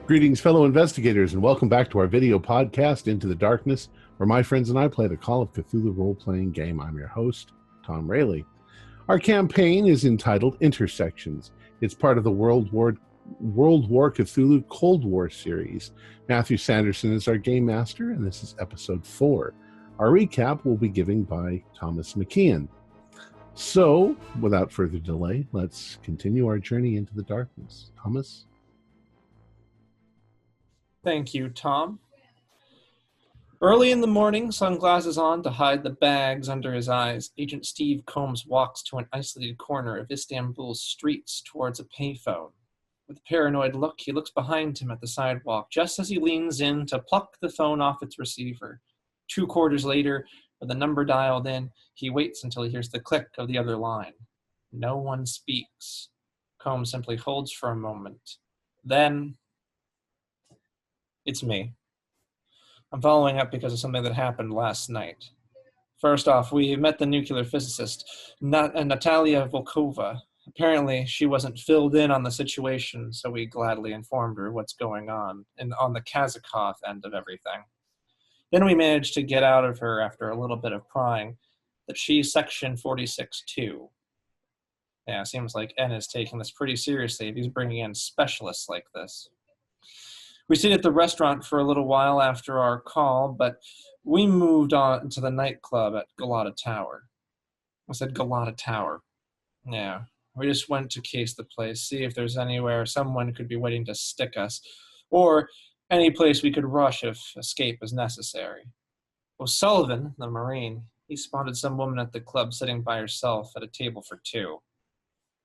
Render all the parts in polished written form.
Greetings, fellow investigators, and welcome back to our video podcast, Into the Darkness, where my friends and I play the Call of Cthulhu role-playing game. I'm your host, Tom Rayleigh. Our campaign is entitled Intersections. It's part of the World War Cthulhu Cold War series. Matthew Sanderson is our game master, and this is episode 4. Our recap will be given by Thomas McKeon. So, without further delay, let's continue our journey into the darkness. Thomas? Thank you, Tom. Early in the morning, sunglasses on to hide the bags under his eyes, Agent Steve Combs walks to an isolated corner of Istanbul's streets towards a payphone. With a paranoid look, he looks behind him at the sidewalk, just as he leans in to pluck the phone off its receiver. 2 quarters later, with the number dialed in, he waits until he hears the click of the other line. No one speaks. Combs simply holds for a moment. Then, it's me. I'm following up because of something that happened last night. First off, we met the nuclear physicist, Natalia Volkova. Apparently, she wasn't filled in on the situation, so we gladly informed her what's going on the Kazakov end of everything. Then we managed to get out of her after a little bit of prying that she's Section 46-2. Yeah, it seems like N is taking this pretty seriously if he's bringing in specialists like this. We stayed at the restaurant for a little while after our call, but we moved on to the nightclub at Galata Tower. I said Galata Tower. Yeah, we just went to case the place, see if there's anywhere someone could be waiting to stick us, or any place we could rush if escape is necessary. O'Sullivan, the Marine, he spotted some woman at the club sitting by herself at a table for 2.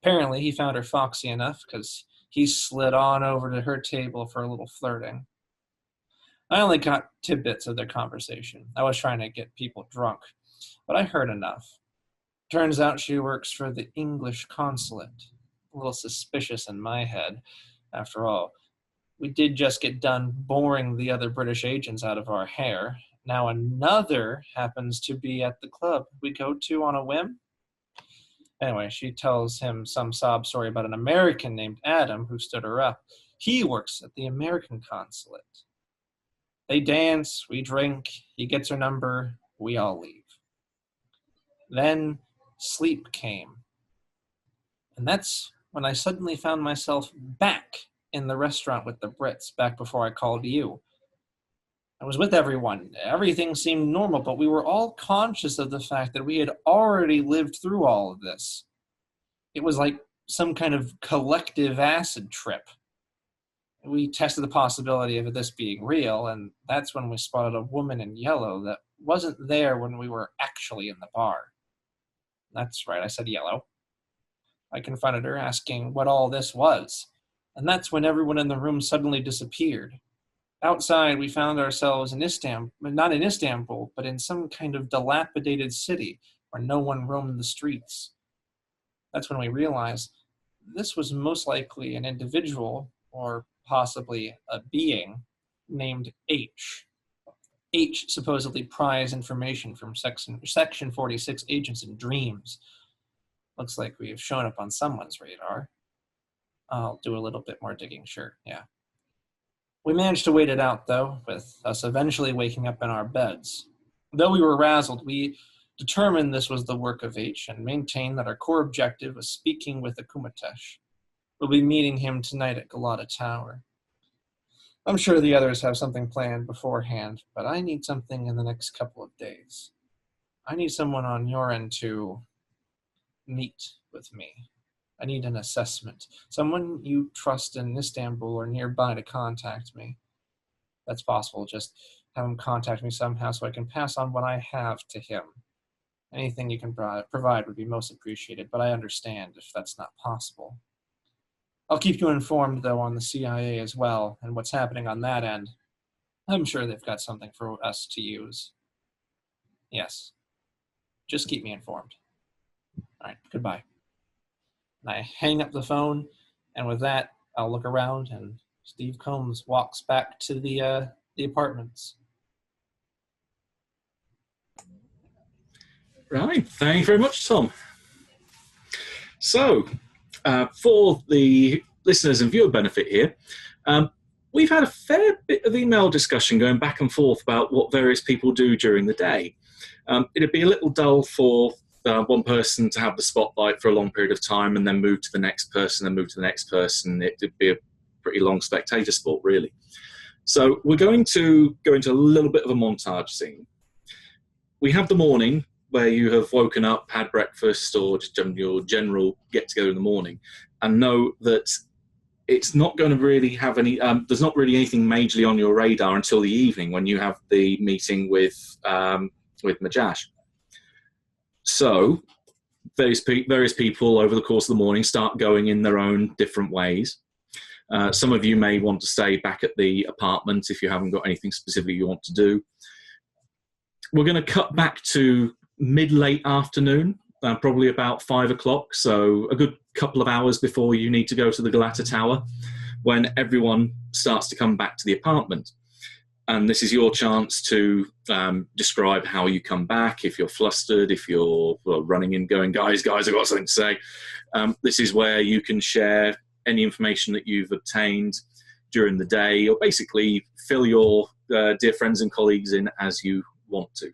Apparently, he found her foxy enough because he slid on over to her table for a little flirting. I only got tidbits of their conversation. I was trying to get people drunk, but I heard enough. Turns out she works for the English consulate. A little suspicious in my head. After all, we did just get done boring the other British agents out of our hair. Now another happens to be at the club we go to on a whim. Anyway, she tells him some sob story about an American named Adam who stood her up. He works at the American consulate. They dance, we drink, he gets her number, we all leave. Then sleep came. And that's when I suddenly found myself back in the restaurant with the Brits, back before I called you. I was with everyone. Everything seemed normal, but we were all conscious of the fact that we had already lived through all of this. It was like some kind of collective acid trip. We tested the possibility of this being real, and that's when we spotted a woman in yellow that wasn't there when we were actually in the bar. That's right, I said yellow. I confronted her, asking what all this was, and that's when everyone in the room suddenly disappeared. Outside, we found ourselves in Istanbul, not in Istanbul, but in some kind of dilapidated city where no one roamed the streets. That's when we realized this was most likely an individual, or possibly a being, named H. H supposedly pries information from Section 46 agents in dreams. Looks like we have shown up on someone's radar. I'll do a little bit more digging, sure, yeah. We managed to wait it out, though, with us eventually waking up in our beds. Though we were razzled, we determined this was the work of H and maintained that our core objective was speaking with Akumatesh. We'll be meeting him tonight at Galata Tower. I'm sure the others have something planned beforehand, but I need something in the next couple of days. I need someone on your end to meet with me. I need an assessment. Someone you trust in Istanbul or nearby to contact me. That's possible. Just have him contact me somehow so I can pass on what I have to him. Anything you can provide would be most appreciated, but I understand if that's not possible. I'll keep you informed, though, on the CIA as well, and what's happening on that end. I'm sure they've got something for us to use. Yes. Just keep me informed. All right, goodbye. And I hang up the phone, and with that, I'll look around, and Steve Combs walks back to the apartments. Right, thank you very much, Tom. So, for the listeners and viewer benefit here, we've had a fair bit of email discussion going back and forth about what various people do during the day. It'd be a little dull for one person to have the spotlight for a long period of time and then move to the next person and move to the next person. It'd be a pretty long spectator sport, really. So we're going to go into a little bit of a montage scene. We have the morning where you have woken up, had breakfast, or just your general get-together in the morning, and know that it's not going to really have any, there's not really anything majorly on your radar until the evening when you have the meeting with Majash. So various people over the course of the morning start going in their own different ways. Some of you may want to stay back at the apartment if you haven't got anything specific you want to do. We're going to cut back to mid-late afternoon, probably about 5 o'clock, so a good couple of hours before you need to go to the Galata Tower, when everyone starts to come back to the apartment. And this is your chance to describe how you come back, if you're flustered, if you're running in going, guys, I've got something to say. This is where you can share any information that you've obtained during the day, or basically fill your dear friends and colleagues in as you want to.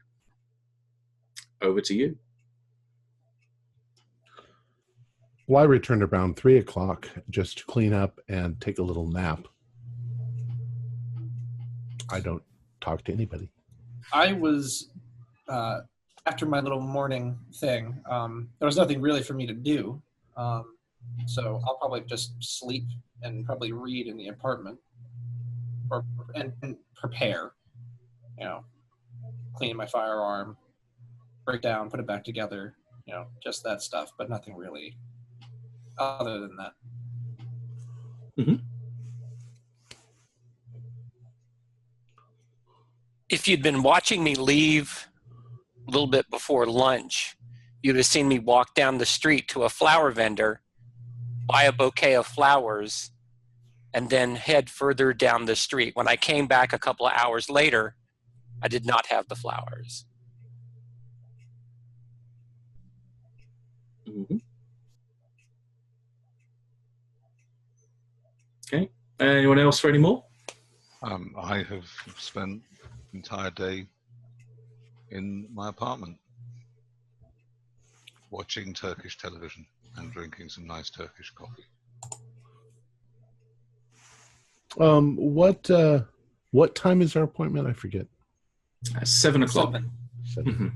Over to you. Well, I returned around 3 o'clock just to clean up and take a little nap. I don't talk to anybody. I was, after my little morning thing, there was nothing really for me to do. So I'll probably just sleep and probably read in the apartment and prepare, clean my firearm, break down, put it back together, just that stuff, but nothing really other than that. Mm-hmm. If you'd been watching me leave a little bit before lunch, you'd have seen me walk down the street to a flower vendor, buy a bouquet of flowers, and then head further down the street. When I came back a couple of hours later, I did not have the flowers. Mm-hmm. Okay. Anyone else for any more? I have spent the entire day in my apartment watching Turkish television and drinking some nice Turkish coffee. What time is our appointment? I forget. 7 o'clock. 7. Mm-hmm.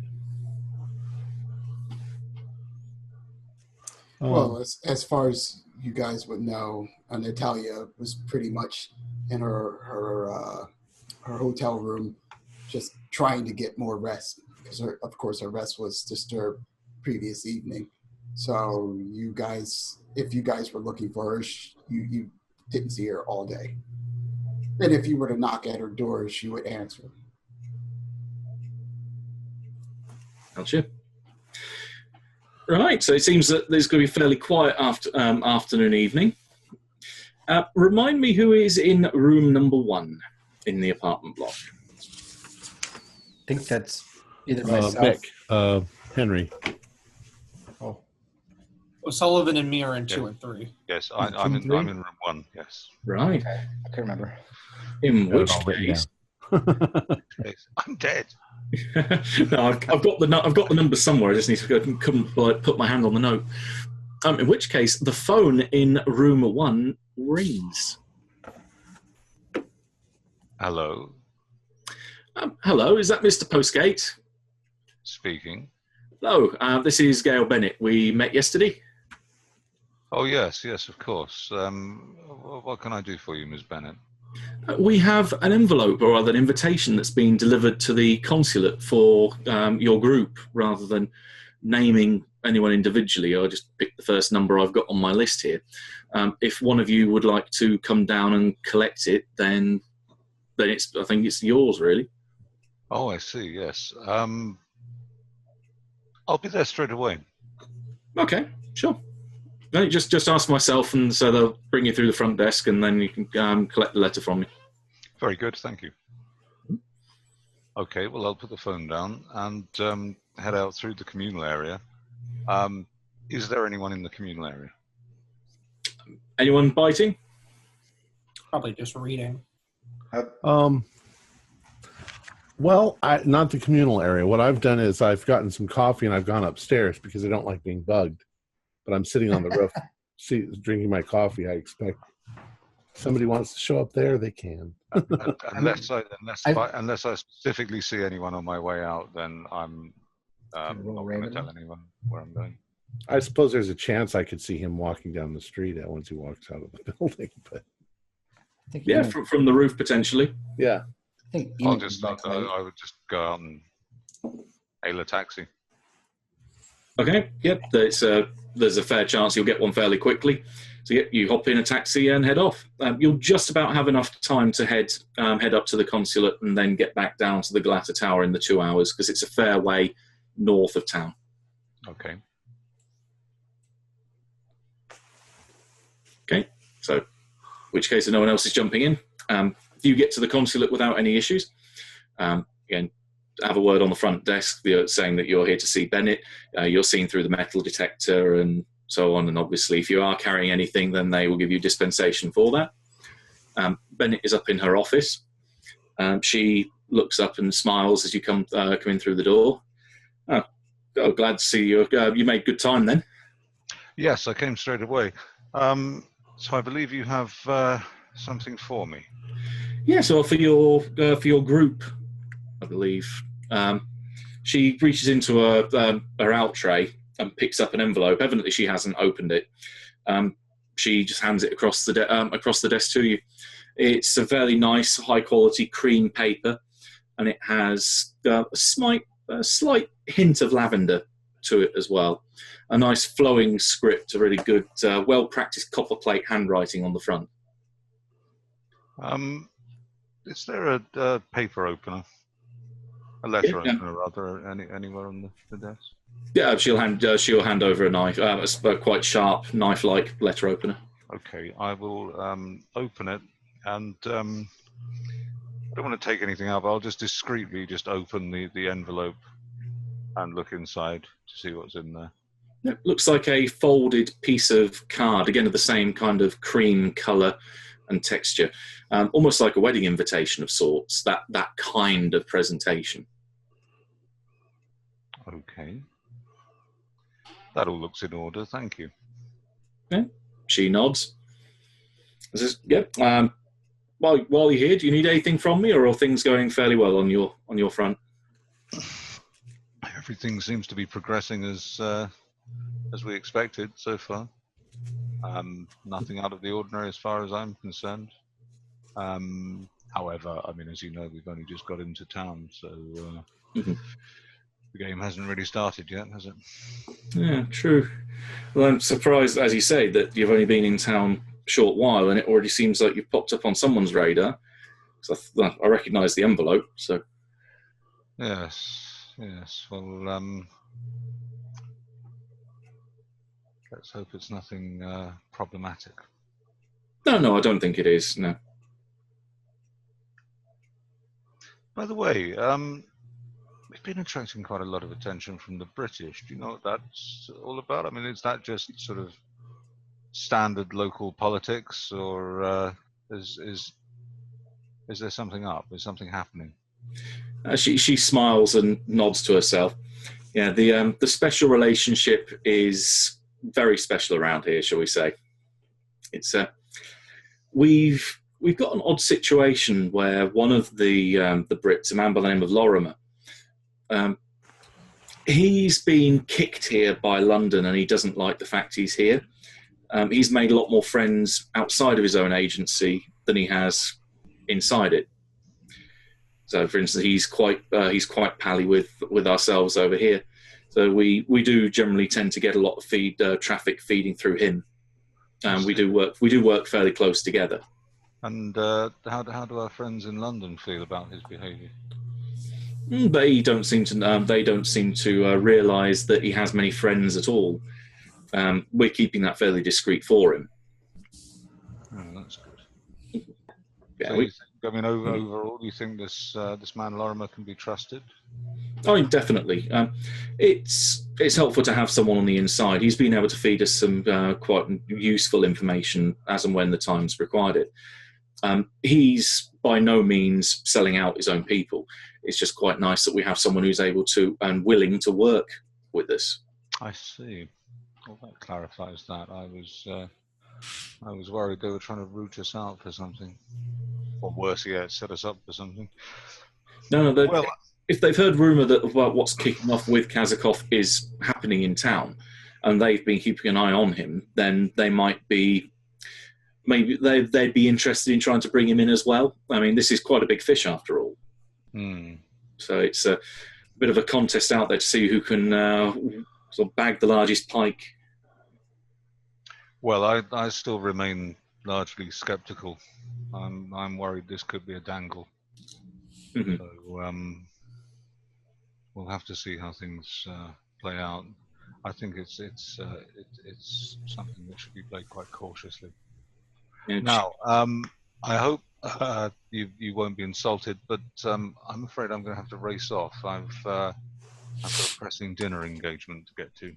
Well, as far as you guys would know, Natalia was pretty much in her hotel room, just trying to get more rest because, of course, her rest was disturbed previous evening. So you guys, if you guys were looking for her, you didn't see her all day. And if you were to knock at her door, she would answer. Gotcha. Right, so it seems that there's going to be a fairly quiet afternoon, evening. Remind me who is in room number 1 in the apartment block. I think that's either myself. Mick, Henry. Oh, O'Sullivan and me are in 2 and 3. Yes, I'm in room 1. Yes. Right. okay. I can remember. In Got it which all written case, Yes, I'm dead. no, I've got the number somewhere. I just need to go and put my hand on the note. In which case, the phone in room 1 rings. Hello, Hello, is that Mr. Postgate? speaking. Hello, this is Gail Bennett. We met yesterday. Oh, yes, of course. What can I do for you, Ms. Bennett? We have an envelope, or rather an invitation, that's been delivered to the consulate for your group. Rather than naming anyone individually, I'll just pick the first number I've got on my list here. If one of you would like to come down and collect it, then I think it's yours, really. Oh, I see, yes. I'll be there straight away. Okay, sure. No, just ask myself, and so they'll bring you through the front desk, and then you can collect the letter from me. Very good, thank you. Okay, well, I'll put the phone down and head out through the communal area. Is there anyone in the communal area? Anyone biting? Probably just reading. Well, not the communal area. What I've done is I've gotten some coffee and I've gone upstairs because I don't like being bugged. But I'm sitting on the roof, drinking my coffee. I expect somebody wants to show up there, they can. Unless I specifically see anyone on my way out, then I'm not going to tell anyone where I'm going. I suppose there's a chance I could see him walking down the street once he walks out of the building. But yeah, from the roof potentially. Yeah. I would just go out and hail a taxi. Okay. Yep. There's a fair chance you'll get one fairly quickly. So you hop in a taxi and head off. You'll just about have enough time to head up to the consulate and then get back down to the Glatter Tower in the 2 hours because it's a fair way north of town. Okay. Okay. So, in which case, if no one else is jumping in, you get to the consulate without any issues. Again, have a word on the front desk saying that you're here to see Bennett. You're seen through the metal detector and so on. And obviously, if you are carrying anything, then they will give you dispensation for that. Bennett is up in her office. She looks up and smiles as you come in through the door. Oh, glad to see you. You made good time then. Yes, I came straight away. So I believe you have something for me. Yeah, so for your group, I believe. She reaches into her out tray and picks up an envelope. Evidently, she hasn't opened it. She just hands it across the desk to you. It's a very nice, high-quality cream paper, and it has a slight hint of lavender to it as well. A nice flowing script, a really good, well-practiced copperplate handwriting on the front. Is there a paper opener? A letter opener, rather, anywhere on the desk? Yeah, she'll hand over a knife, a quite sharp, knife-like letter opener. Okay, I will open it, and I don't want to take anything out, but I'll just discreetly open the envelope and look inside to see what's in there. It looks like a folded piece of card, again of the same kind of cream colour and texture, almost like a wedding invitation of sorts, that kind of presentation. Okay. That all looks in order, thank you. Okay. She nods. Says, yep. While you're here, do you need anything from me, or are things going fairly well on your front? Everything seems to be progressing as we expected so far. Nothing out of the ordinary as far as I'm concerned. However, I mean, as you know, we've only just got into town, so the game hasn't really started yet, has it? Yeah, true. Well, I'm surprised, as you say, that you've only been in town a short while, and it already seems like you've popped up on someone's radar. Because I recognise the envelope, so... Yes. Well, let's hope it's nothing problematic. No, I don't think it is, no. By the way, we've been attracting quite a lot of attention from the British. Do you know what that's all about? I mean, is that just sort of standard local politics, or is there something up? Is something happening? She smiles and nods to herself. Yeah, the special relationship is very special around here, shall we say? It's we've got an odd situation where one of the Brits, a man by the name of Lorimer, he's been kicked here by London, and he doesn't like the fact he's here. He's made a lot more friends outside of his own agency than he has inside it. So, for instance, he's quite pally with ourselves over here. So we do generally tend to get a lot of traffic feeding through him. We do work fairly close together. And how do our friends in London feel about his behaviour? They don't seem to realise that he has many friends at all. We're keeping that fairly discreet for him. Oh, that's good. Yeah, so overall, do you think this man Lorimer can be trusted? Oh, definitely. It's helpful to have someone on the inside. He's been able to feed us some quite useful information as and when the time's required it. He's by no means selling out his own people. It's just quite nice that we have someone who's able to and willing to work with us. I see. Well, that clarifies that. I was worried they were trying to root us out for something, or worse yet, set us up for something. No, if they've heard rumour that about what's kicking off with Kazakov is happening in town, and they've been keeping an eye on him, then they might be. Maybe they'd be interested in trying to bring him in as well. I mean, this is quite a big fish after all. So it's a bit of a contest out there to see who can sort of bag the largest pike. Well, I still remain largely sceptical. I'm worried this could be a dangle. Mm-hmm. So we'll have to see how things play out. I think it's something that should be played quite cautiously. Now, I hope you won't be insulted, but I'm afraid I'm going to have to race off. I've got a pressing dinner engagement to get to.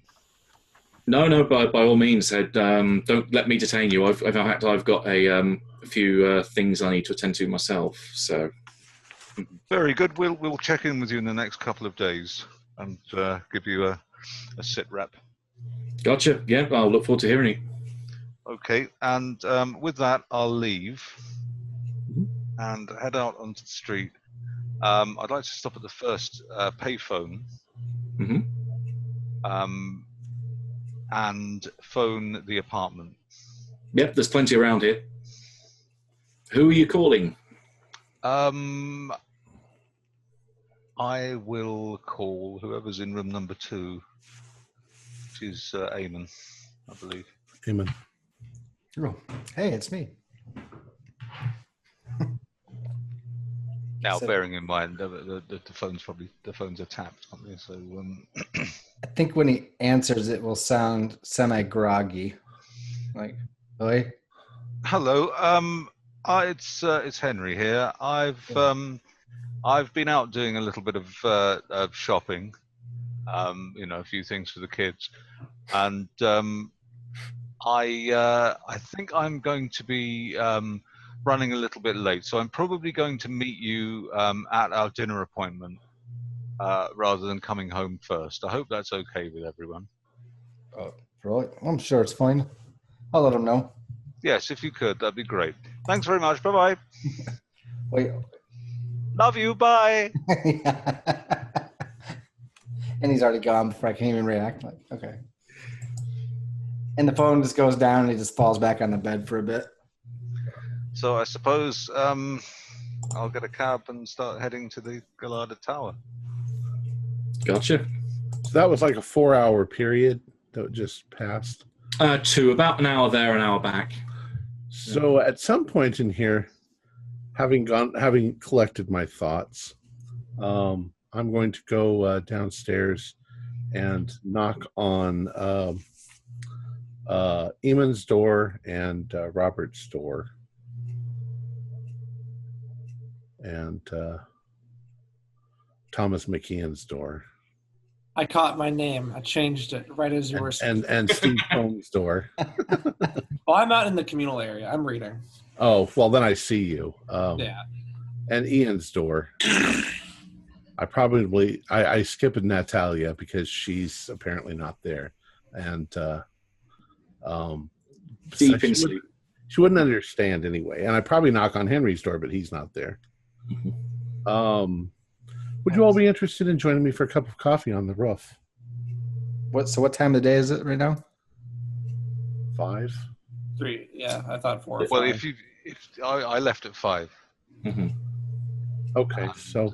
No, by all means, Ed. Don't let me detain you. In fact, I've got a few things I need to attend to myself. So, very good. We'll check in with you in the next couple of days and give you a sit rep. Gotcha. Yeah, I'll look forward to hearing it. Okay, and with that, I'll leave and head out onto the street. I'd like to stop at the first payphone and phone the apartment. Yep, there's plenty around here. Who are you calling? I will call whoever's in room number 2, which is Eamon, I believe. Eamon. Oh, hey, it's me. Now, So- bearing in mind the phones are tapped, aren't they? So I think when he answers, it will sound semi-groggy. Like, oi? hello. It's Henry here. I've been out doing a little bit of shopping. A few things for the kids, and I think I'm going to be running a little bit late, so I'm probably going to meet you at our dinner appointment rather than coming home first. I hope that's okay with everyone. Right. I'm sure it's fine. I'll let him know. Yes, if you could, that'd be great. Thanks very much. Bye-bye. Wait. Love you. Bye. And he's already gone before I can even react. Like, okay. And the phone just goes down and he just falls back on the bed for a bit. So I suppose I'll get a cab and start heading to the Gallardo Tower. Gotcha. So that was like a 4-hour period that just passed. To about an hour there, an hour back. So at some point in here, having collected my thoughts, I'm going to go downstairs and knock on Eamon's door and Robert's door, and Thomas McKeon's door. I caught my name. I changed it right as you were speaking. And Steve Combs' door. Well, I'm out in the communal area. I'm reading. Oh, well, then I see you. Yeah. And Ian's door. I skipped Natalia because she's apparently not there. And Deep in sleep. She wouldn't understand anyway. And I probably knock on Henry's door, but he's not there. Would you all be interested in joining me for a cup of coffee on the roof? What time of the day is it right now? 5? 3. Yeah, I thought 4 or 5. Well, if I left at 5. Mm-hmm. Okay, so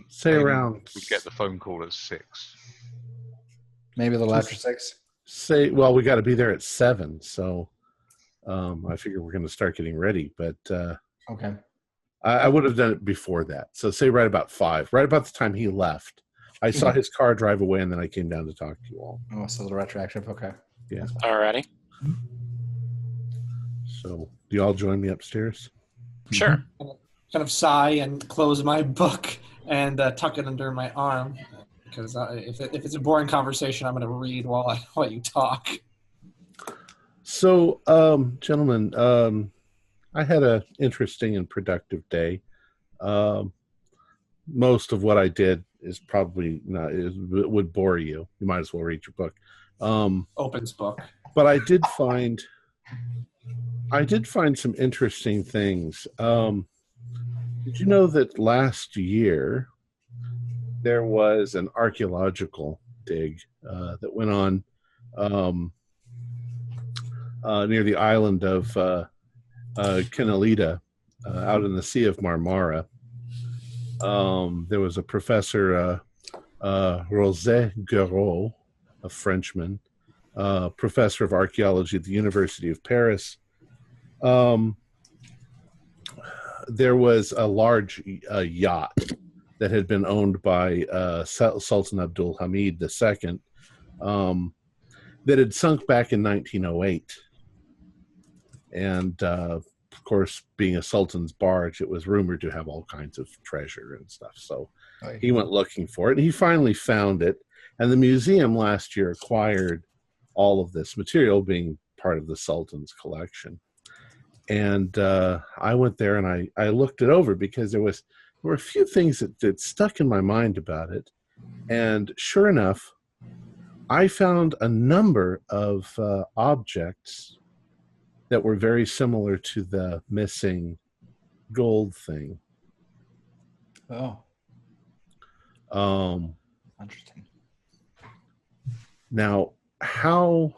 say maybe around. we get the phone call at 6. Maybe a little after 6. Well, we got to be there at 7, so I figure we're going to start getting ready. But Okay. I would have done it before that. So say right about 5, right about the time he left. I saw his car drive away, and then I came down to talk to you all. Oh, so the retroactive. Okay. Yeah. Alrighty. So do you all join me upstairs? Sure. Kind of sigh and close my book and tuck it under my arm. Because if it's a boring conversation, I'm going to read while you talk. So, gentlemen, had an interesting and productive day. Most of what I did is probably not, it would bore you. You might as well read your book. Opens book. But I did find some interesting things. Did you know that last year there was an archaeological dig that went on near the island of Canalita, out in the Sea of Marmara? There was a professor, Rosé Guéraud, a Frenchman, professor of archaeology at the University of Paris. There was a large yacht that had been owned by Sultan Abdul Hamid II that had sunk back in 1908. And of course, being a sultan's barge, it was rumored to have all kinds of treasure and stuff. So he went looking for it, and he finally found it. And the museum last year acquired all of this material, being part of the sultan's collection. And I went there and I looked it over because there were a few things that stuck in my mind about it. And sure enough, I found a number of objects that were very similar to the missing gold thing. Oh. Interesting. Now, how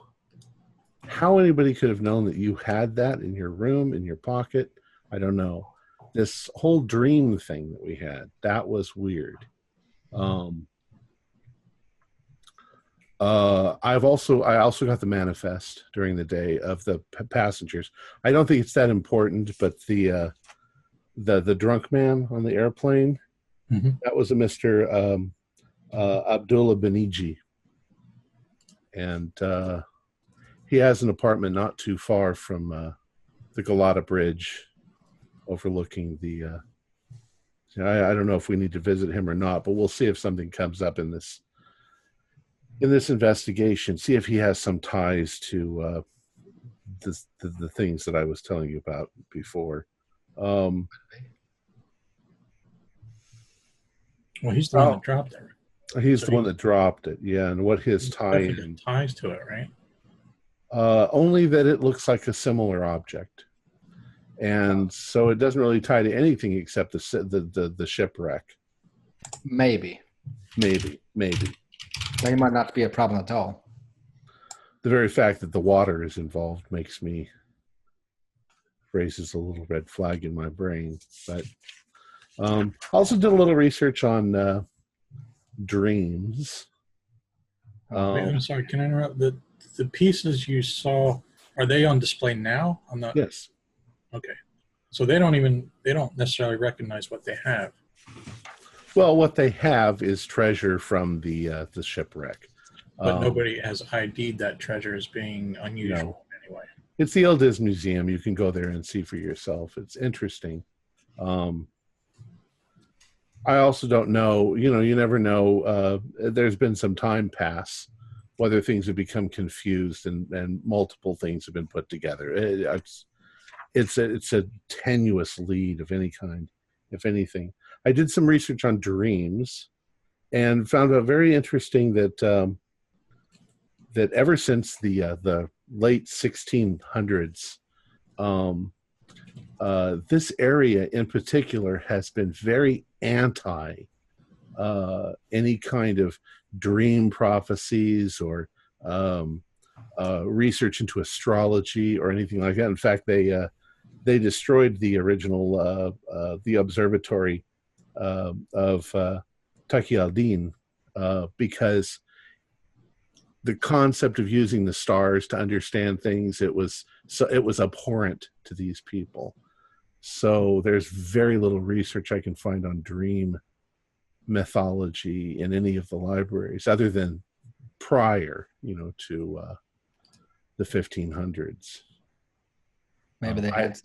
anybody could have known that you had that in your room, in your pocket, I don't know. This whole dream thing that we had, that was weird. I also got the manifest during the day of the passengers. I don't think it's that important, but the drunk man on the airplane, that was a Mr. Abdullah Beniji, and he has an apartment not too far from the Galata Bridge, overlooking the. I don't know if we need to visit him or not, but we'll see if something comes up in this investigation. See if he has some ties to the things that I was telling you about before. Well, he's the one that dropped it. He's the one that dropped it, yeah. And what his ties to it, right? Only that it looks like a similar object, and so it doesn't really tie to anything except the shipwreck. Maybe. That might not be a problem at all. The very fact that the water is involved raises a little red flag in my brain. But also did a little research on dreams. I'm sorry, can I interrupt? The pieces you saw, are they on display now? Yes. Okay. So they don't necessarily recognize what they have. Well, what they have is treasure from the shipwreck. But nobody has ID'd that treasure as being unusual anyway. It's the Yildiz Museum. You can go there and see for yourself. It's interesting. I also don't know, you never know. There's been some time pass, whether things have become confused and multiple things have been put together. It's a tenuous lead of any kind, if anything. I did some research on dreams and found out very interesting that that ever since the late 1600s, this area in particular has been very anti any kind of dream prophecies or research into astrology or anything like that. In fact, they destroyed the original the observatory of Taqi al-Din because the concept of using the stars to understand things, it was abhorrent to these people. So there's very little research I can find on dream mythology in any of the libraries other than prior, to the 1500s. Maybe they had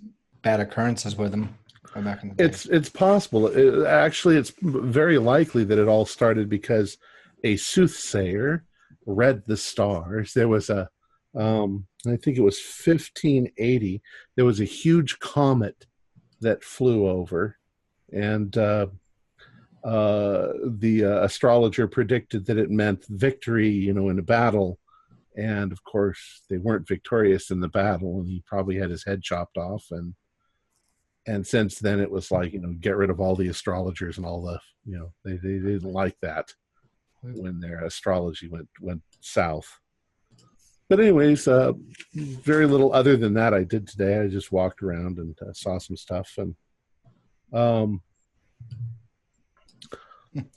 bad occurrences with them. Back in the day. It's possible. It's very likely that it all started because a soothsayer read the stars. There was a I think it was 1580. There was a huge comet that flew over, and the astrologer predicted that it meant victory, in a battle. And of course, they weren't victorious in the battle, and he probably had his head chopped off. And since then, it was like, get rid of all the astrologers and all the, they didn't like that when their astrology went south. But anyways, very little other than that I did today. I just walked around and saw some stuff, and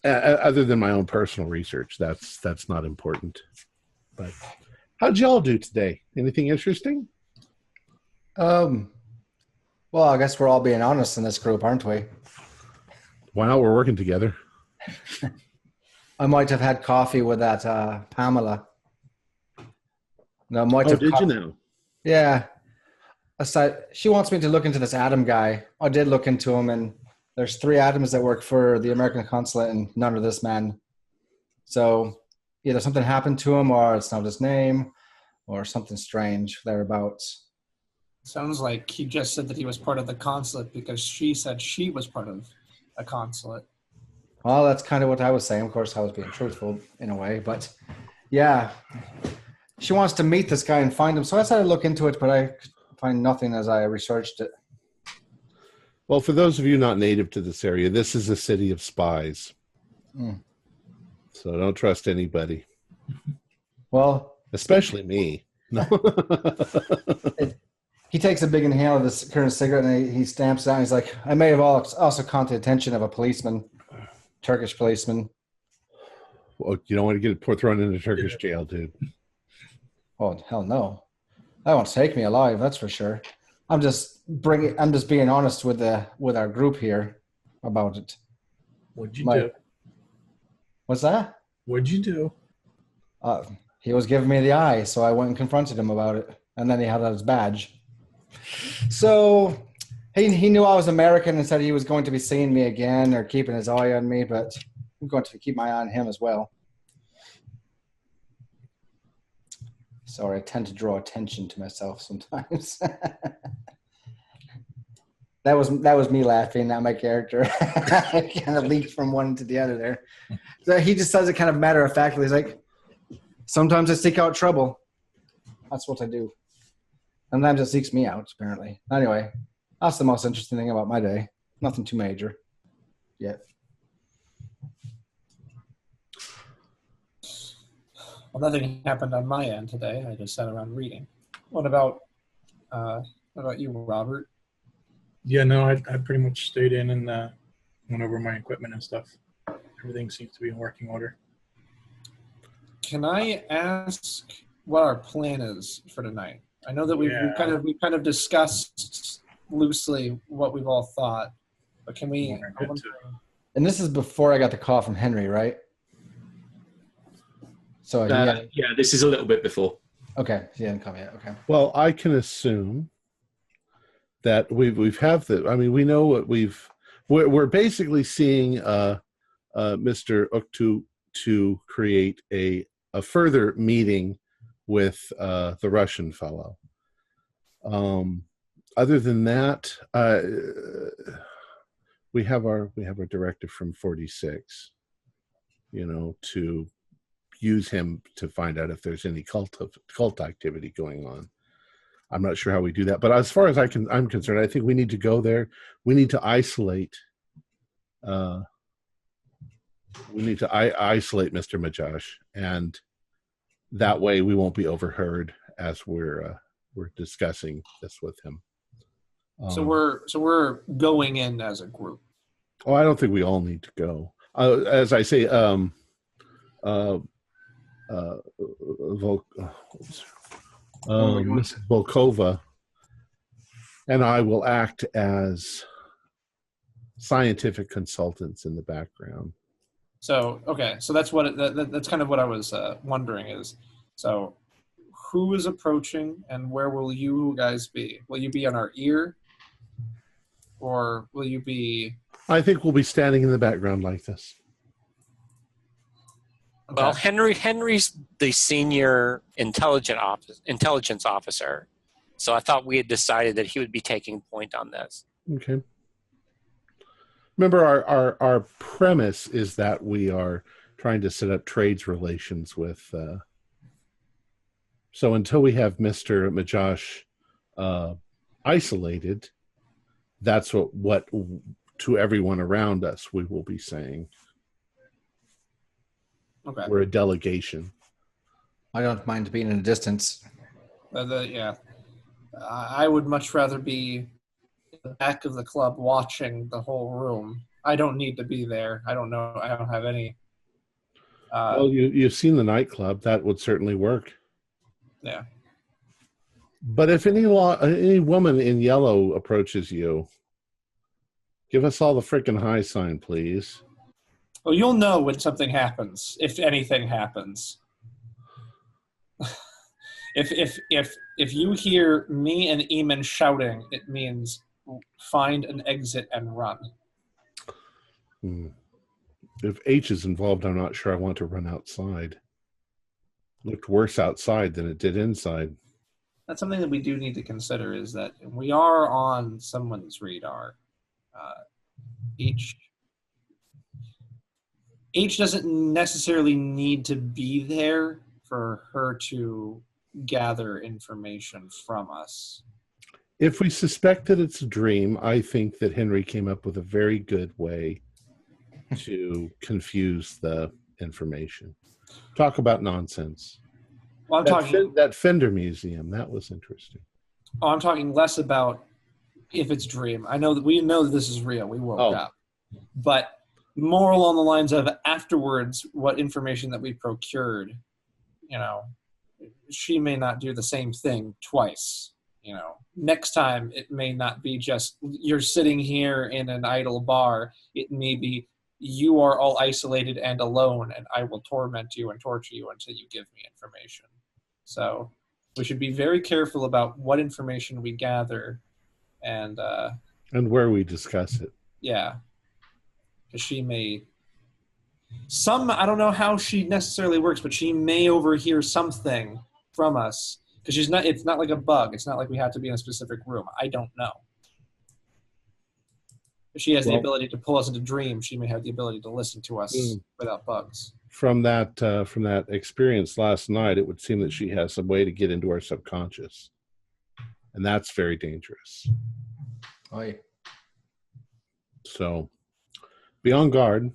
other than my own personal research, that's not important. But how'd y'all do today? Anything interesting? Well, I guess we're all being honest in this group, aren't we? Why not? We're working together. I might have had coffee with that Pamela. No, did you know? Yeah. Aside, she wants me to look into this Adam guy. I did look into him, and there's 3 Adams that work for the American consulate, and none of this man. So either something happened to him, or it's not his name, or something strange thereabouts. Sounds like he just said that he was part of the consulate because she said she was part of a consulate. Well, that's kind of what I was saying. Of course, I was being truthful in a way, but yeah. She wants to meet this guy and find him. So I decided to look into it, but I could find nothing as I researched it. Well, for those of you not native to this area, this is a city of spies. So don't trust anybody. Well, especially me. No. He takes a big inhale of this current cigarette, and he stamps it out. And he's like, I may have also caught the attention of a policeman, Turkish policeman. Well, you don't want to get thrown into Turkish jail, dude. Oh, hell no. That won't take me alive, that's for sure. I'm just being honest with our group here about it. What'd you do? What's that? What'd you do? He was giving me the eye, so I went and confronted him about it. And then he had his badge. So he knew I was American and said he was going to be seeing me again or keeping his eye on me, but I'm going to keep my eye on him as well. Sorry, I tend to draw attention to myself sometimes. That was me laughing, not my character. I kind of leaped from one to the other there. So he just says it kind of matter of factly. He's like, sometimes I seek out trouble. That's what I do. Sometimes it seeks me out, apparently. Anyway, that's the most interesting thing about my day. Nothing too major yet. Well, nothing happened on my end today. I just sat around reading. What about you, Robert? Yeah, no, I pretty much stayed in and went over my equipment and stuff. Everything seems to be in working order. Can I ask what our plan is for tonight? I know that we kind of discussed loosely what we've all thought, but can we? And this is before I got the call from Henry, right? So yeah, this is a little bit before. Okay, he didn't come yet. Okay. Well, I can assume that we've have the. I mean, we know what we're basically seeing Mr. Uktu to create a further meeting with the Russian fellow. Other than that, we have our directive from 46. To use him to find out if there's any cult activity going on. I'm not sure how we do that, but as far as I'm concerned, I think we need to go there. We need to isolate. Isolate Mr. Majash, and that way we won't be overheard as we're discussing this with him. So we're going in as a group. Oh, I don't think we all need to go. As I say, Ms. Volkova and I will act as scientific consultants in the background. So so that's that's kind of what I was wondering is, so who is approaching and where will you guys be? Will you be on our ear, or will you be? I think we'll be standing in the background like this. Okay. Well, Henry's the senior intelligence officer, so I thought we had decided that he would be taking point on this. Okay. Remember, our premise is that we are trying to set up trades relations with. So until we have Mr. Majosh isolated, that's what to everyone around us we will be saying. Okay. We're a delegation. I don't mind being in a distance. Yeah. I would much rather be in the back of the club watching the whole room. I don't need to be there. I don't know. I don't have any. Well, you've seen the nightclub. That would certainly work. Yeah. But if any woman in yellow approaches you, give us all the frickin' high sign, please. Well, you'll know when something happens, if anything happens. If you hear me and Eamon shouting, it means find an exit and run. If H is involved, I'm not sure I want to run outside. Looked worse outside than it did inside. That's something that we do need to consider, is that we are on someone's radar. H doesn't necessarily need to be there for her to gather information from us. If we suspect that it's a dream, I think that Henry came up with a very good way to confuse the information. Talk about nonsense. Well, that Fender Museum, that was interesting. Oh, I'm talking less about if it's dream. I know that we know that this is real. We woke up. But more along the lines of afterwards, what information that we procured, she may not do the same thing twice. Next time it may not be just you're sitting here in an idle bar. It may be you are all isolated and alone, and I will torment you and torture you until you give me information. So we should be very careful about what information we gather and where we discuss it. Yeah. Because she may... I don't know how she necessarily works, but she may overhear something from us. Because it's not like a bug. It's not like we have to be in a specific room. I don't know. If she has the ability to pull us into dreams, she may have the ability to listen to us without bugs. From that experience last night, it would seem that she has some way to get into our subconscious. And that's very dangerous. Oy. So, be on guard.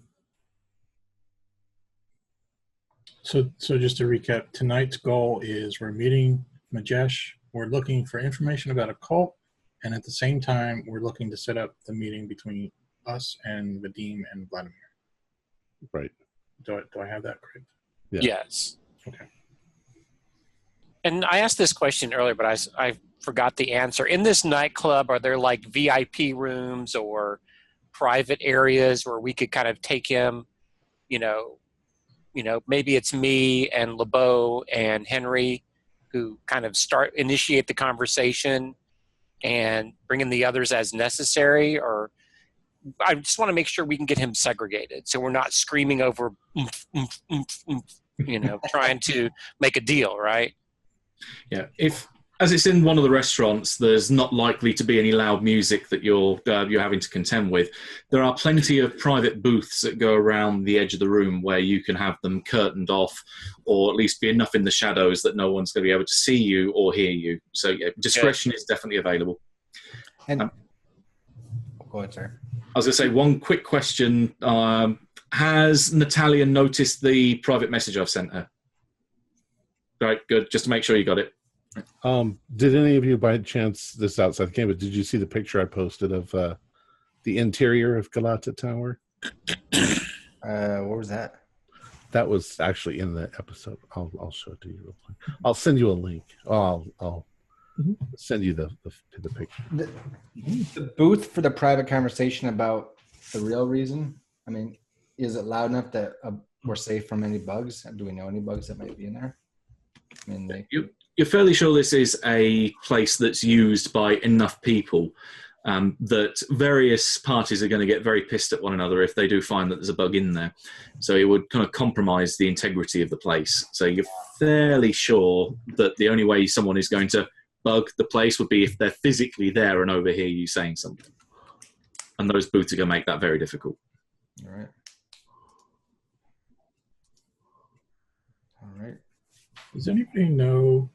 So just to recap, tonight's goal is we're meeting Majesh. We're looking for information about a cult, and at the same time, we're looking to set up the meeting between us and Vadim and Vladimir. Right. Do I have that correct? Yeah. Yes. Okay. And I asked this question earlier, but I forgot the answer. In this nightclub, are there like VIP rooms or private areas where we could kind of take him, maybe it's me and LeBeau and Henry who kind of initiate the conversation and bring in the others as necessary, or I just want to make sure we can get him segregated so we're not screaming over, trying to make a deal, right? Yeah, as it's in one of the restaurants, there's not likely to be any loud music that you're having to contend with. There are plenty of private booths that go around the edge of the room where you can have them curtained off, or at least be enough in the shadows that no one's going to be able to see you or hear you. So yeah, discretion is definitely available. And go ahead, sir. I was going to say one quick question. Has Natalia noticed the private message I've sent her? Right, good. Just to make sure you got it. Did any of you, by chance, this outside the game, but did you see the picture I posted of the interior of Galata Tower? What was that? That was actually in the episode. I'll show it to you real quick. I'll send you a link. I'll send you the picture. The booth for the private conversation about the real reason. I mean, is it loud enough that we're safe from any bugs? Do we know any bugs that might be in there? I mean, You're fairly sure this is a place that's used by enough people. that various parties are going to get very pissed at one another if they do find that there's a bug in there. So it would kind of compromise the integrity of the place. So you're fairly sure that the only way someone is going to bug the place would be if they're physically there and overhear you saying something. And those boots are going to make that very difficult. All right. All right. Does anybody know?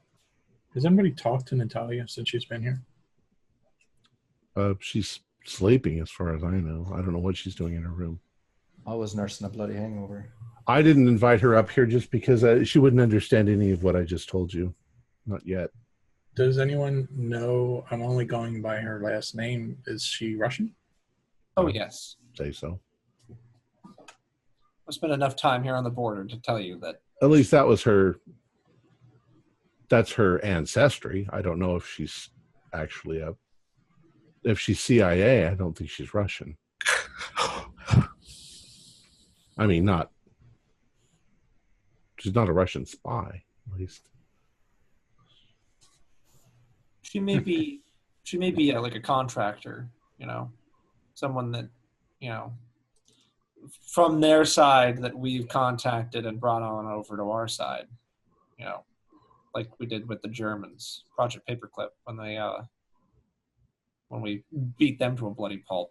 Has anybody talked to Natalia since she's been here? She's sleeping, as far as I know. I don't know what she's doing in her room. I was nursing a bloody hangover. I didn't invite her up here just because she wouldn't understand any of what I just told you. Not yet. Does anyone know? I'm only going by her last name. Is she Russian? Oh, yes. Say so. I've spent enough time here on the border to tell you that. At least that was her. That's her ancestry. I don't know if she's actually a. If she's CIA, I don't think she's Russian. I mean, not. She's not a Russian spy, at least. She may be like a contractor, you know, someone that, you know, from their side that we've contacted and brought on over to our side, you know, like we did with the Germans, Project Paperclip, when we beat them to a bloody pulp.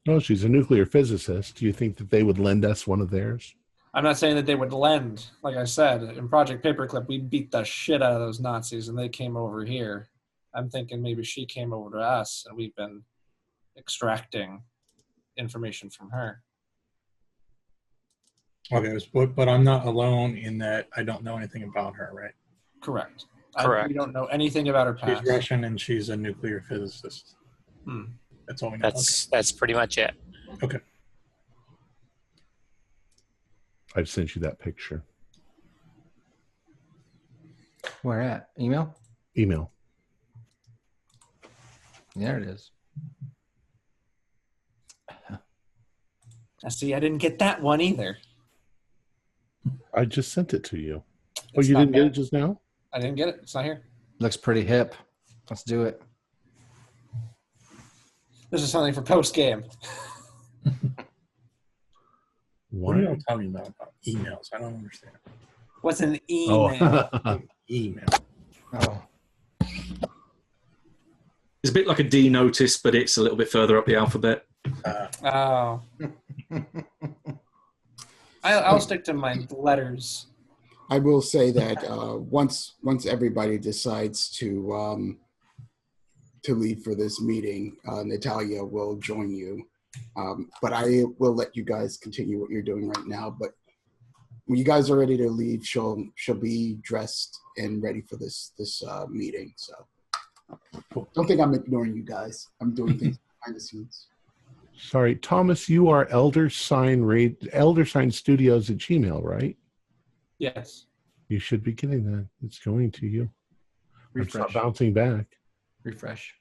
Oh, she's a nuclear physicist. Do you think that they would lend us one of theirs? I'm not saying that they would lend. Like I said, in Project Paperclip, we beat the shit out of those Nazis and they came over here. I'm thinking maybe she came over to us and we've been extracting information from her. Okay, but I'm not alone in that I don't know anything about her, right? Correct. Correct. We don't know anything about her past. She's Russian and she's a nuclear physicist. That's all we know. That's pretty much it. Okay. I've sent you that picture. Where at? Email? Email. There it is. I see. I didn't get that one either. I just sent it to you. Oh, It's you not didn't get bad. it just now? I didn't get it. It's not here. Looks pretty hip. Let's do it. This is something for post game. What are you talking about emails? I don't understand. What's an email? Oh. Email. Oh. It's a bit like a D notice, but it's a little bit further up the alphabet. Oh. I'll stick to my letters. I will say that once everybody decides to leave for this meeting, Natalia will join you. But I will let you guys continue what you're doing right now. But when you guys are ready to leave, she'll be dressed and ready for this meeting. So don't think I'm ignoring you guys. I'm doing things behind the scenes. Sorry, Thomas, you are Elder Sign Studios at Gmail, right? Yes. You should be getting that. It's going to you. It's not Refresh. bouncing back. Refresh.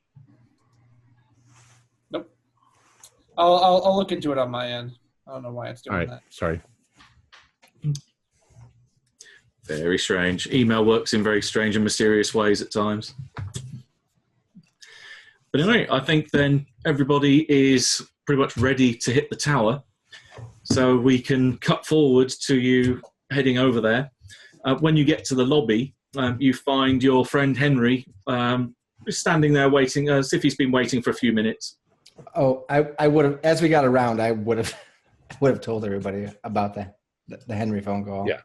Nope. I'll look into it on my end. I don't know why it's doing All right, that. sorry. Very strange. Email works in very strange and mysterious ways at times. But anyway, I think then everybody is pretty much ready to hit the tower. So we can cut forward to you heading over there. When you get to the lobby, you find your friend Henry standing there waiting, as if he's been waiting for a few minutes. Oh, I would have, as we got around, I would have told everybody about the Henry phone call. Yeah.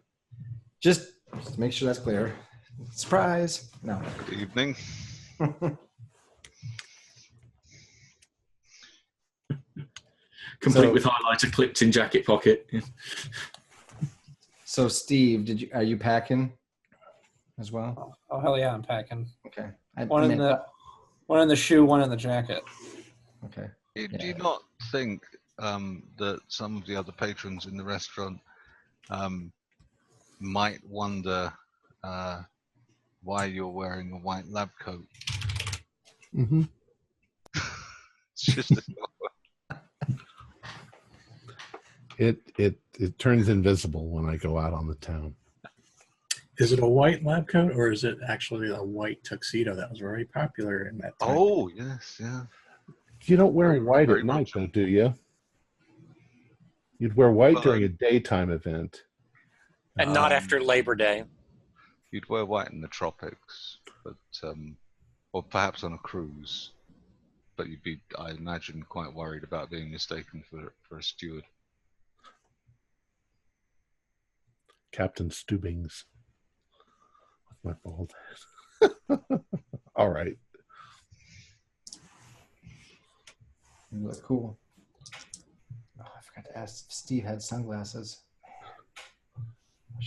Just to make sure that's clear. Surprise. No. Good evening. Complete So- with highlighter clipped in jacket pocket. So Steve, are you packing as well? Oh hell yeah, I'm packing. Okay. One in the shoe, one in the jacket. Okay. Do you not think that some of the other patrons in the restaurant might wonder why you're wearing a white lab coat? Mm-hmm. It's just It turns invisible when I go out on the town. Is it a white lab coat or is it actually a white tuxedo that was very popular in that time? Oh yes, yeah. You don't wear white Very at night, much. though, do you? You'd wear white Well, during a daytime event. And not after Labor Day. You'd wear white in the tropics, but or perhaps on a cruise. But you'd be, I imagine, quite worried about being mistaken for a steward. Captain Stubbings. With my bald head. All right. You look cool. Oh, I forgot to ask if Steve had sunglasses.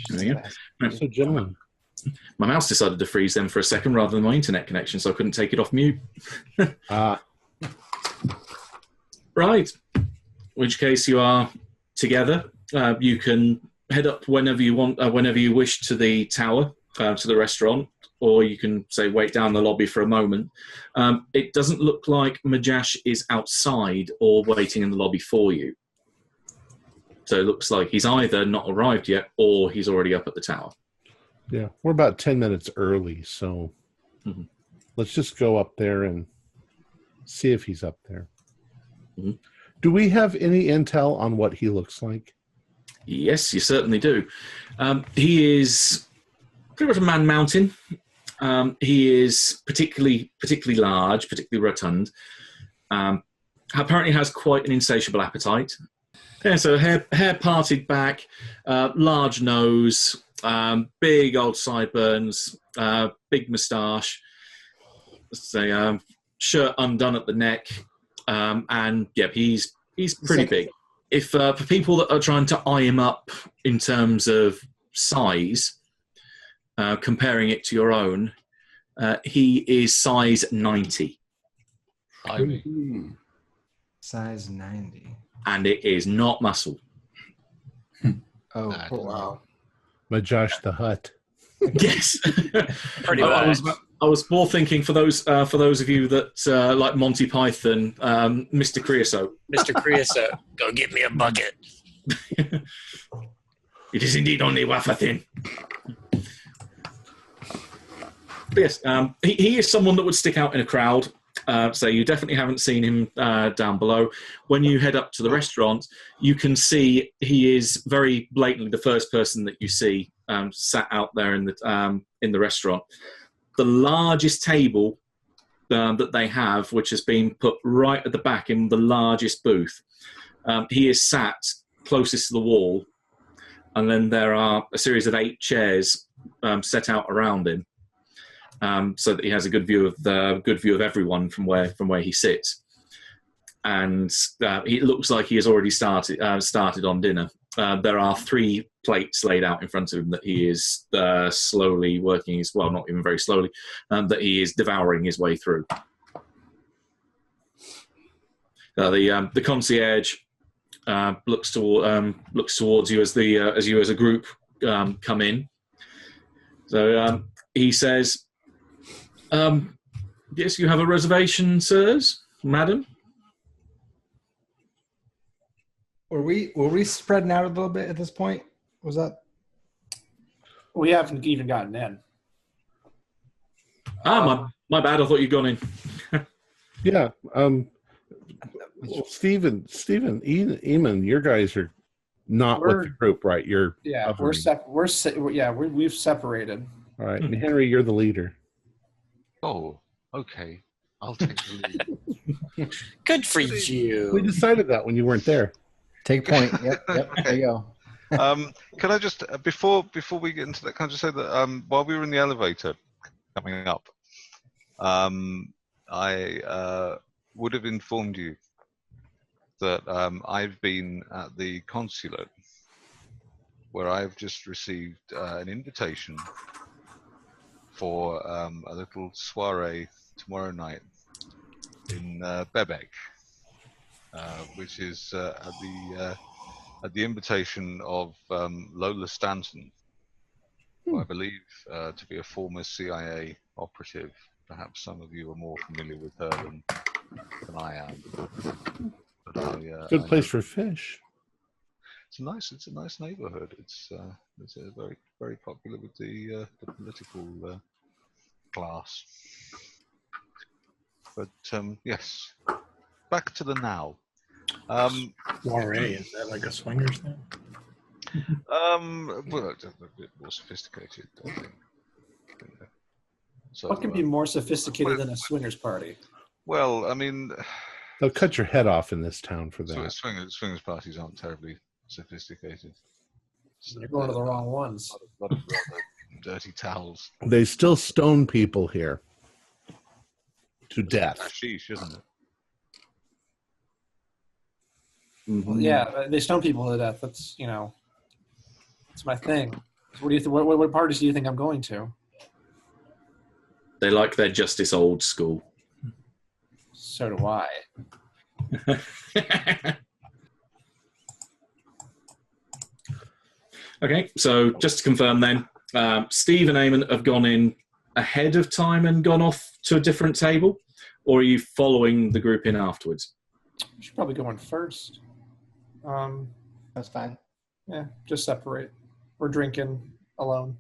There you go. So, gentlemen, My mouse decided to freeze them for a second rather than my internet connection, so I couldn't take it off mute. Right. In which case you are together. You can head up whenever you want, whenever you wish, to the tower, to the restaurant, or you can, say, wait down the lobby for a moment. It doesn't look like Majash is outside or waiting in the lobby for you. So it looks like he's either not arrived yet or he's already up at the tower. yeah, we're about 10 minutes early, so let's just go up there and see if he's up there. Mhm. Do we have any intel on what he looks like? Yes, you certainly do. He is pretty much a man mountain. He is particularly large, particularly rotund. Apparently has quite an insatiable appetite. Yeah, so hair parted back, large nose, big old sideburns, big moustache, say, shirt undone at the neck, and yeah, he's pretty big. If for people that are trying to eye him up in terms of size, comparing it to your own, he is size 90. Size 90. And it is not muscle. Oh, wow. Majash the Hutt. Yes. Pretty much. I was more thinking for those of you that like Monty Python, Mr. Creosote. Mr. Creosote, go get me a bucket. It is indeed only wafer thin. But yes, he is someone that would stick out in a crowd. So you definitely haven't seen him down below. When you head up to the restaurant, you can see he is very blatantly the first person that you see sat out there in the restaurant. The largest table that they have, which has been put right at the back in the largest booth, he is sat closest to the wall, and then there are a series of 8 chairs set out around him. So that he has a good view of everyone from where he sits, and it looks like he has already started on dinner. There are 3 plates laid out in front of him that he is slowly working his, well, not even very slowly, that he is devouring his way through. The concierge looks towards you as you as a group come in. So he says, yes, you have a reservation, sirs, madam? Were we spreading out a little bit at this point? Was that? We haven't even gotten in. My bad. I thought you'd gone in. Yeah. Well, Stephen, Eamon, your guys are not with the group, right? You're we've separated. All right, and Henry, you're the leader. Oh, okay. I'll take the lead. Good for you. We decided that when you weren't there. Take point. Yep. There you go. Can I just before we get into that, can I just say that while we were in the elevator coming up, I would have informed you that I've been at the consulate where I've just received an invitation for a little soiree tomorrow night in Bebek, which is at the invitation of Lola Stanton, who I believe to be a former CIA operative. Perhaps some of you are more familiar with her than I am. But Good place for fish. It's a nice neighborhood. It's very, very popular with the political class. But yes, back to the now. Soiree, is that like a swingers thing? Well, it's a bit more sophisticated, I think. So, What can be more sophisticated than a swingers party? well, I mean, They'll cut your head off in this town for so that. swingers parties aren't terribly sophisticated. You're going to the wrong ones. A lot of rather dirty towels. They still stone people here to death. Hashish, isn't it? Well, yeah, they stone people to death. That's that's my thing. What do you what parties do you think I'm going to? They like their justice old school. So do I. Okay, so just to confirm then, Steve and Eamon have gone in ahead of time and gone off to a different table, or are you following the group in afterwards? We should probably go in first. That's fine. Yeah, just separate. We're drinking alone.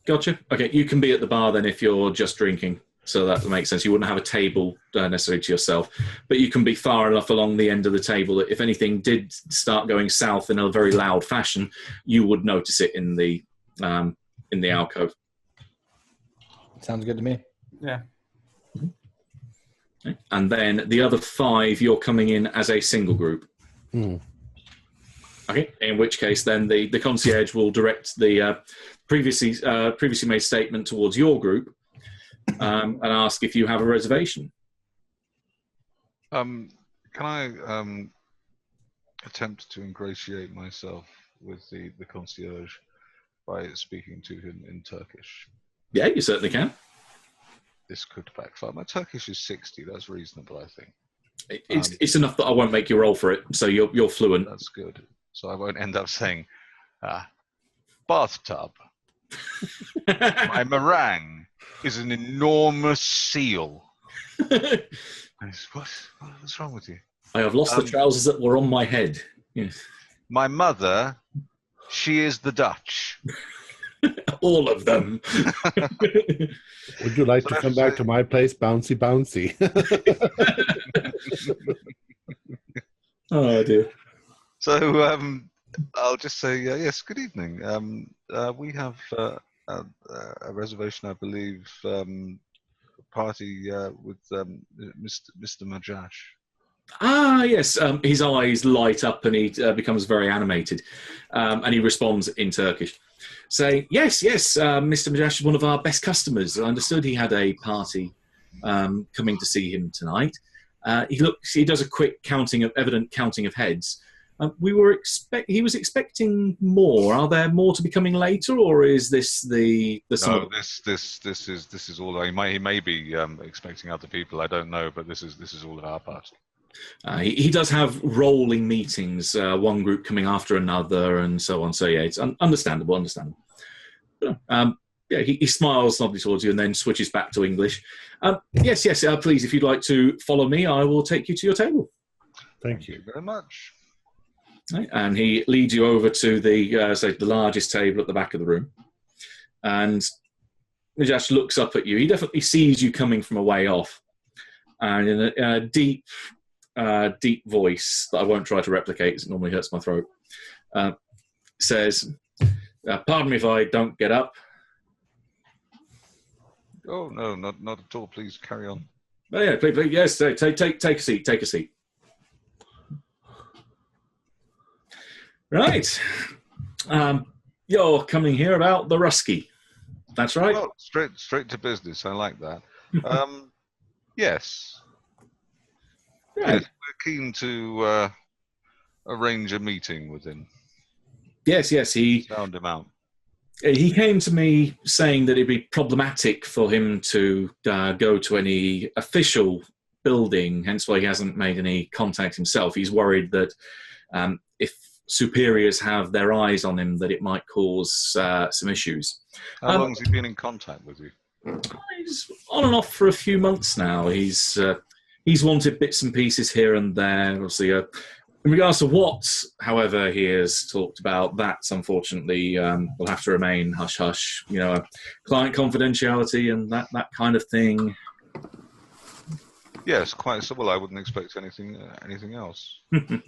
Gotcha. Okay, you can be at the bar then if you're just drinking. So that makes sense. You wouldn't have a table necessarily to yourself, but you can be far enough along the end of the table that if anything did start going south in a very loud fashion, you would notice it in the alcove. Sounds good to me. Yeah. Okay. And then the other 5, you're coming in as a single group. Okay. In which case, then the concierge will direct the previously made statement towards your group. And ask if you have a reservation. Can I attempt to ingratiate myself with the concierge by speaking to him in Turkish? Yeah, you certainly can. This could backfire. My Turkish is 60. That's reasonable, I think. It's enough that I won't make you roll for it, so you're fluent. That's good. So I won't end up saying, bathtub. My meringue is an enormous seal. What's wrong with you? I have lost the trousers that were on my head. Yes. My mother, she is the Dutch. All of them. Would you like to come back to my place, bouncy, bouncy? Oh, dear. So I'll just say, yes, good evening. We have a reservation, I believe, a party with Mr. Majash. Ah, yes. His eyes light up and he becomes very animated. And he responds in Turkish, saying, yes, Mr. Majash is one of our best customers. I understood he had a party coming to see him tonight. He does a quick evident counting of heads. He was expecting more. Are there more to be coming later, or is this the? No, this is all. He may be expecting other people. I don't know, but this is all of our party. He does have rolling meetings, one group coming after another, and so on. So yeah, it's understandable. Yeah, he smiles lovely towards you and then switches back to English. Yes, please, if you'd like to follow me, I will take you to your table. Thank you very much. Right, and he leads you over to the largest table at the back of the room. And Majash looks up at you. He definitely sees you coming from a way off. And in a deep voice that I won't try to replicate, because it normally hurts my throat, says, pardon me if I don't get up. Oh, no, not at all. Please carry on. Oh, yeah, please, yes, take a seat. Take a seat. Right. You're coming here about the Rusky. That's right. Well, straight to business. I like that. Yes. Right. Yes, we're keen to arrange a meeting with him. Yes. He found him out. He came to me saying that it'd be problematic for him to go to any official building, hence why he hasn't made any contact himself. He's worried that if superiors have their eyes on him, that it might cause some issues. How long has he been in contact with you? He's on and off for a few months now. He's wanted bits and pieces here and there. Obviously, in regards to what, however, he has talked about, that's unfortunately will have to remain hush-hush. You know, client confidentiality and that kind of thing. Yes, quite so. Well, I wouldn't expect anything else. But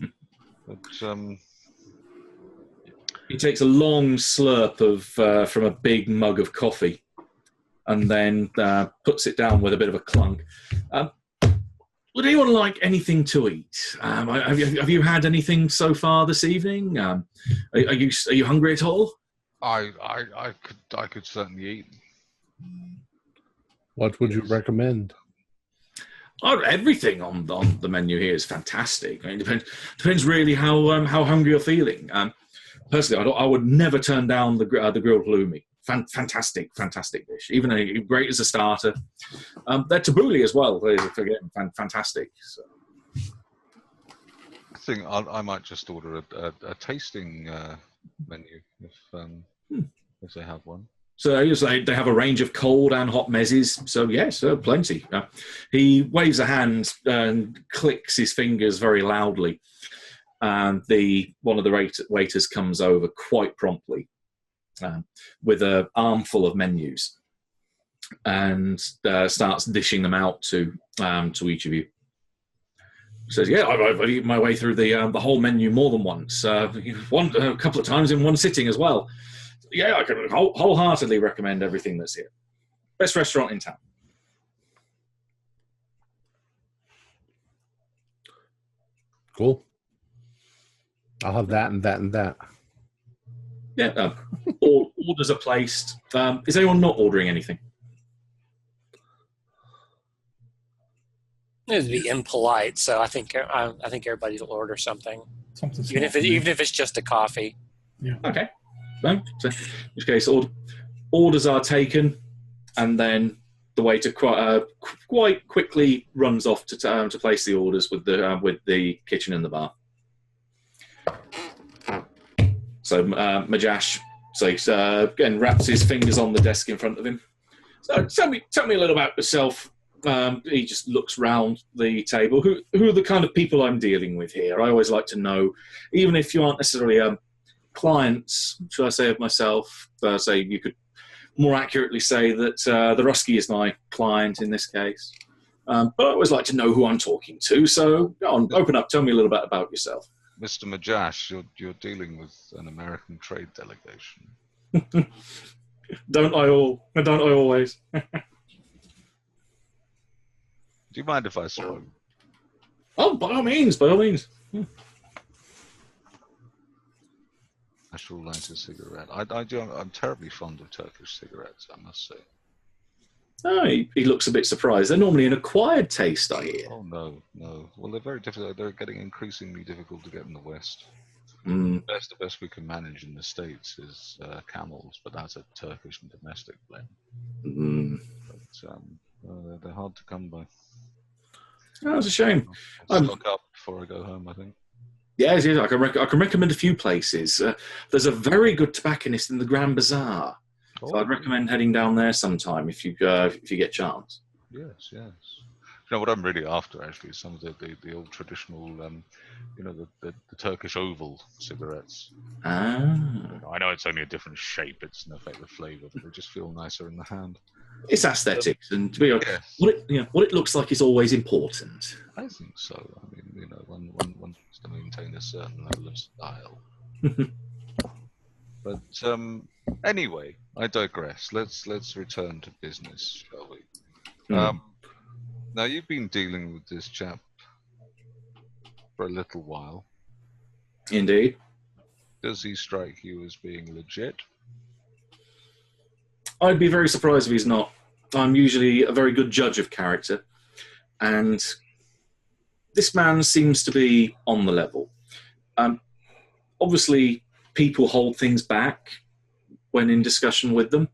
he takes a long slurp of from a big mug of coffee, and then puts it down with a bit of a clunk. Would anyone like anything to eat? Have you had anything so far this evening? Are you hungry at all? I could certainly eat. What would you recommend? Oh, everything on the menu here is fantastic. I mean, depends really how hungry you're feeling. Personally, I would never turn down the grilled halloumi. Fantastic dish. Even great as a starter. Their tabbouleh as well is again fantastic. So. I think I might just order a tasting menu if they have one. So they have a range of cold and hot mezzes. So yes, plenty. He waves a hand and clicks his fingers very loudly. And one of the waiters comes over quite promptly. With an armful of menus, and starts dishing them out to each of you. Says, "Yeah, I've eaten my way through the whole menu more than once. A couple of times in one sitting as well. Yeah, I can wholeheartedly recommend everything that's here. Best restaurant in town." Cool. I'll have that and that and that. Yeah, all orders are placed. Is anyone not ordering anything? It would be impolite, so I think everybody will order something, even if it's just a coffee. Yeah. Okay. No? So in which case, orders are taken, and then the waiter quite quickly runs off to place the orders with the kitchen and the bar. So Majash again wraps his fingers on the desk in front of him. So tell me a little about yourself. He just looks round the table. Who are the kind of people I'm dealing with here? I always like to know, even if you aren't necessarily clients, should I say of myself, say you could more accurately say that the Rusky is my client in this case. But I always like to know who I'm talking to. So go on, open up. Tell me a little bit about yourself. Mr. Majash, you're dealing with an American trade delegation. Don't I always? Do you mind if I smoke? Oh, by all means. I shall light a cigarette. I'm terribly fond of Turkish cigarettes, I must say. Oh, he looks a bit surprised. They're normally an acquired taste, I hear. Oh, no. Well, they're very difficult. They're getting increasingly difficult to get in the West. Mm. The best we can manage in the States is Camels, but that's a Turkish and domestic blend. Mm. But they're hard to come by. Oh, that's a shame. I'll stock up before I go home, I think. Yes, I can recommend a few places. There's a very good tobacconist in the Grand Bazaar. So I'd recommend heading down there sometime if you get a chance. Yes. You know what I'm really after actually is some of the old traditional, the Turkish oval cigarettes. Ah. I know it's only a different shape; it's no effect the flavour, but they just feel nicer in the hand. It's aesthetics, and to be honest, what it looks like is always important. I think so. I mean, one wants to maintain a certain level of style. But anyway, I digress. Let's return to business, shall we? Now you've been dealing with this chap for a little while. Indeed. Does he strike you as being legit? I'd be very surprised if he's not. I'm usually a very good judge of character, and this man seems to be on the level. Obviously, people hold things back when in discussion with them,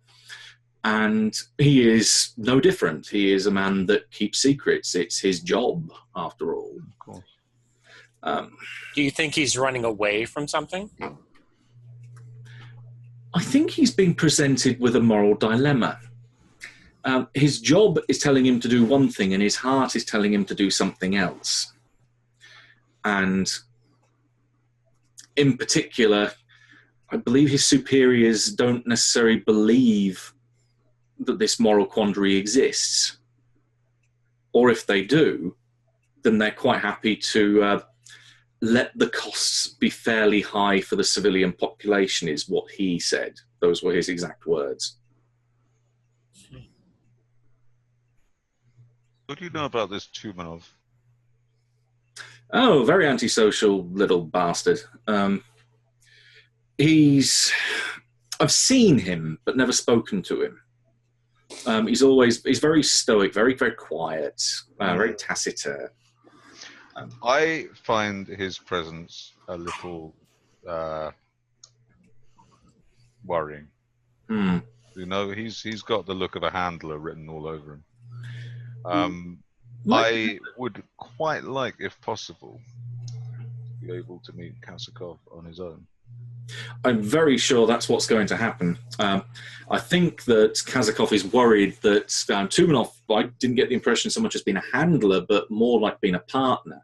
and he is no different. He is a man that keeps secrets. It's his job, after all. Of course. Do you think he's running away from something? I think he's being presented with a moral dilemma. His job is telling him to do one thing, and his heart is telling him to do something else. And in particular, I believe his superiors don't necessarily believe that this moral quandary exists. or if they do, then they're quite happy to let the costs be fairly high for the civilian population, is what he said. Those were his exact words. What do you know about this Tumanov? Oh, very antisocial little bastard. I've seen him, but never spoken to him. He's very stoic, very, very quiet, very taciturn. I find his presence a little worrying. You know, he's got the look of a handler written all over him. I would quite like, if possible, to be able to meet Kasakov on his own. I'm very sure that's what's going to happen. I think that Kasakov is worried that Tumanov, I didn't get the impression so much as being a handler, but more like being a partner.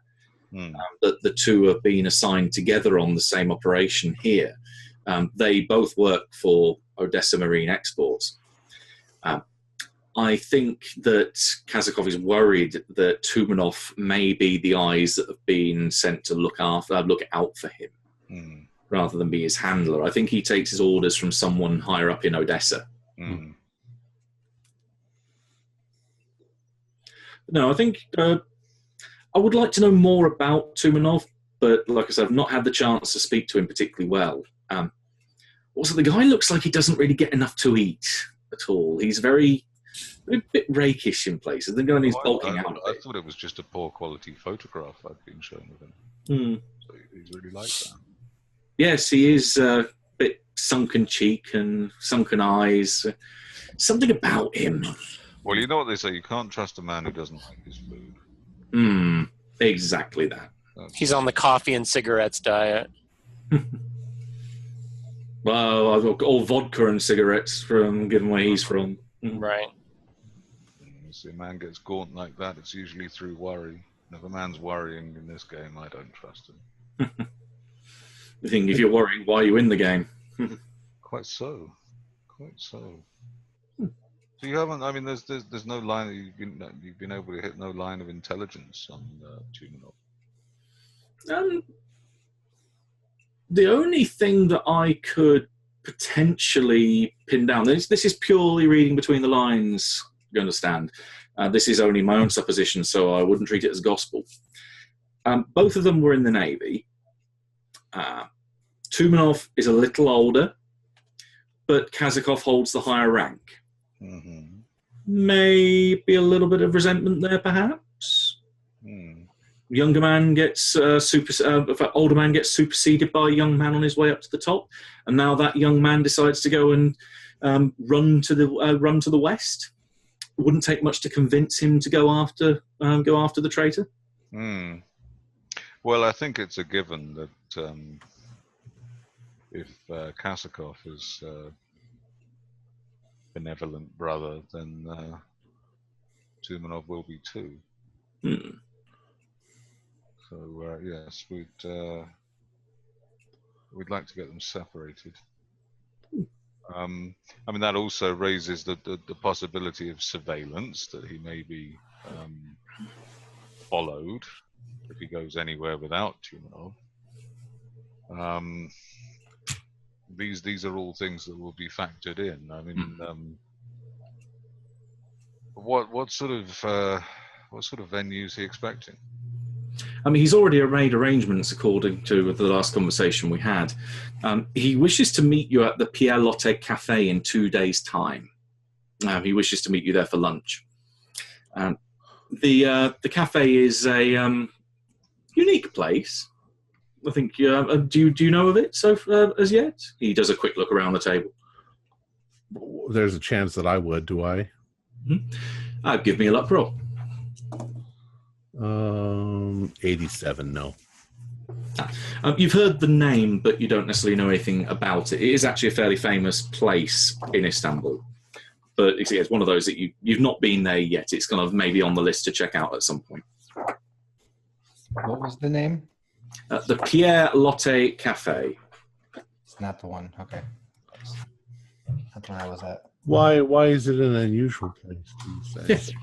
That the two have been assigned together on the same operation here. They both work for Odessa Marine Exports. I think that Kasakov is worried that Tumanov may be the eyes that have been sent to look out for him, rather than be his handler. I think he takes his orders from someone higher up in Odessa. No, I think I would like to know more about Tumanov, but like I said, I've not had the chance to speak to him particularly well. Also, the guy looks like he doesn't really get enough to eat at all. He's a bit rakish in places. The guy needs bulking out. I thought it was just a poor quality photograph I'd been shown of him. So he's really like that. Yes, he is a bit sunken cheek and sunken eyes. Something about him. Well, you know what they say, you can't trust a man who doesn't like his food. Exactly that. He's on the coffee and cigarettes diet. Well, I've got all vodka and cigarettes from given where he's from. Right. See, a man gets gaunt like that, it's usually through worry. And if a man's worrying in this game, I don't trust him. I think if you're worrying, why are you in the game? Quite so. So you haven't. I mean, there's no line. You've been able to hit no line of intelligence on Tumanov. The only thing that I could potentially pin down. This is purely reading between the lines. You understand? This is only my own supposition, so I wouldn't treat it as gospel. Both of them were in the Navy. Tumanov is a little older, but Kasakov holds the higher rank. Maybe a little bit of resentment there, perhaps. Older man gets superseded by a young man on his way up to the top, and now that young man decides to go and run to the west. It wouldn't take much to convince him to go after the traitor. Well, I think it's a given that if Kasakov is benevolent brother, then Tumanov will be too. So yes, we'd like to get them separated. I mean, that also raises the possibility of surveillance, that he may be followed if he goes anywhere without Tumanov. These are all things that will be factored in. I mean, what sort of venue is he expecting? I mean, he's already made arrangements according to the last conversation we had. He wishes to meet you at the Pierre Lotte Cafe in 2 days' time. He wishes to meet you there for lunch. The cafe is a unique place. I think. Do you know of it as yet? He does a quick look around the table. There's a chance that I would. Do I? Give me a luck roll. 87. No. You've heard the name, but you don't necessarily know anything about it. It is actually a fairly famous place in Istanbul, but it's one of those that you've not been there yet. It's kind of maybe on the list to check out at some point. What was the name? The Pierre Lotte Cafe. It's not the one. Okay. That's where I was at. Why is it an unusual place, do you say?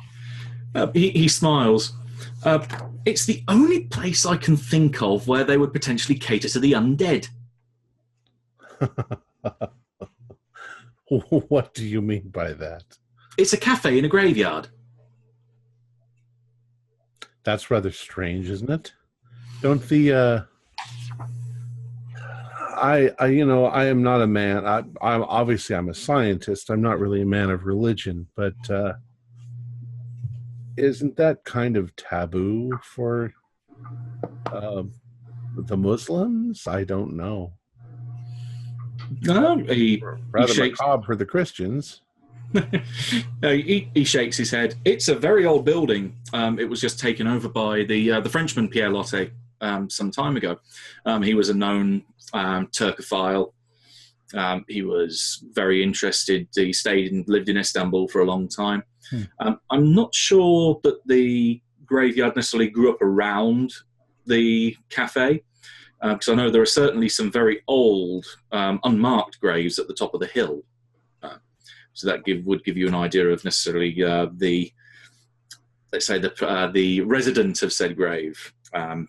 He smiles. It's the only place I can think of where they would potentially cater to the undead. What do you mean by that? It's a cafe in a graveyard. That's rather strange, isn't it? Don't the I am not a man. I'm obviously I'm a scientist. I'm not really a man of religion, but isn't that kind of taboo for the Muslims? I don't know. No, he Rather shakes. macabre for the Christians. He shakes his head. It's a very old building. It was just taken over by the Frenchman Pierre Lotte some time ago. He was a known Turkophile. He was very interested. He stayed and lived in Istanbul for a long time. I'm not sure that the graveyard necessarily grew up around the cafe, because I know there are certainly some very old, unmarked graves at the top of the hill. So that would give you an idea of necessarily the resident of said grave, the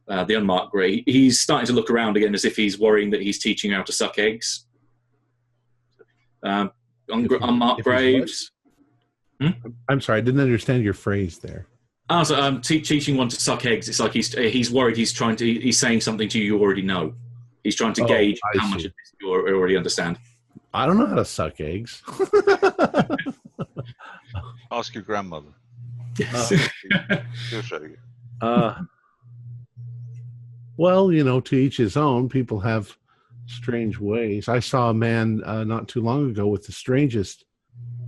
unmarked grave. He's starting to look around again as if he's worrying that he's teaching how to suck eggs. Unmarked graves. I'm sorry, I didn't understand your phrase there. So teaching one to suck eggs. It's like he's worried. He's saying something to you already know. He's trying to gauge how much of this you already understand. I don't know how to suck eggs. Ask your grandmother. Yes. She'll show you. Well, to each his own. People have strange ways. I saw a man not too long ago with the strangest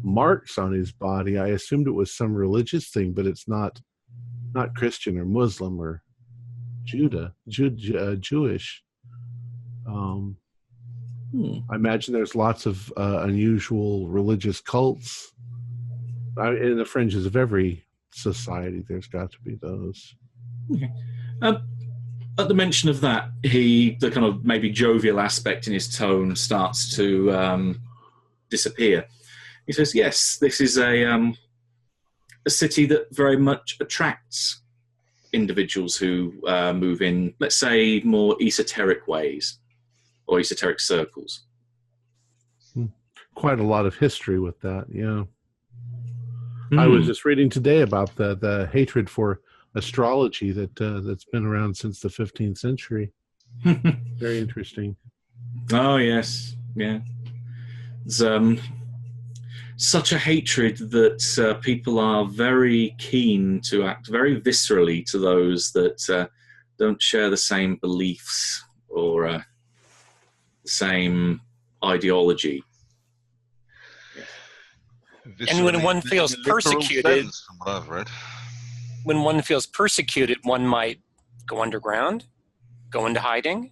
marks on his body. I assumed it was some religious thing, but it's not Christian or Muslim or Jewish. I imagine there's lots of unusual religious cults in the fringes of every society. There's got to be those. Okay. At the mention of that, the kind of maybe jovial aspect in his tone starts to disappear. He says, yes, this is a city that very much attracts individuals who move in, let's say, more esoteric ways or esoteric circles. Quite a lot of history with that, yeah. I was just reading today about the hatred for astrology that's been around since the 15th century. Very interesting. Oh, yes. Yeah. There's such a hatred that people are very keen to act very viscerally to those that don't share the same beliefs or the same ideology. And when one feels persecuted, from what I've read. when one feels persecuted, one might go underground, go into hiding,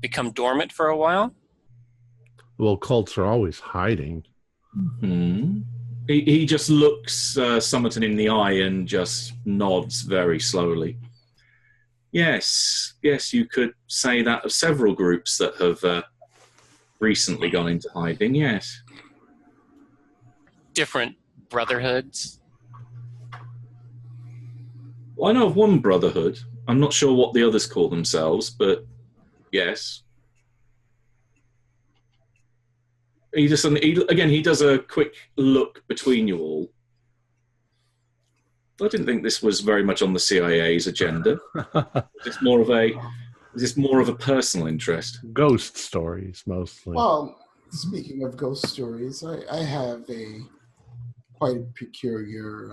become dormant for a while. Well, cults are always hiding. Mm-hmm. He just looks Summerton in the eye and just nods very slowly. Yes, you could say that of several groups that have recently gone into hiding, yes. Different brotherhoods. Well, I know of one brotherhood. I'm not sure what the others call themselves, but yes. He does a quick look between you all. I didn't think this was very much on the CIA's agenda. It's more of a personal interest. Ghost stories, mostly. Well, speaking of ghost stories, I have a quite peculiar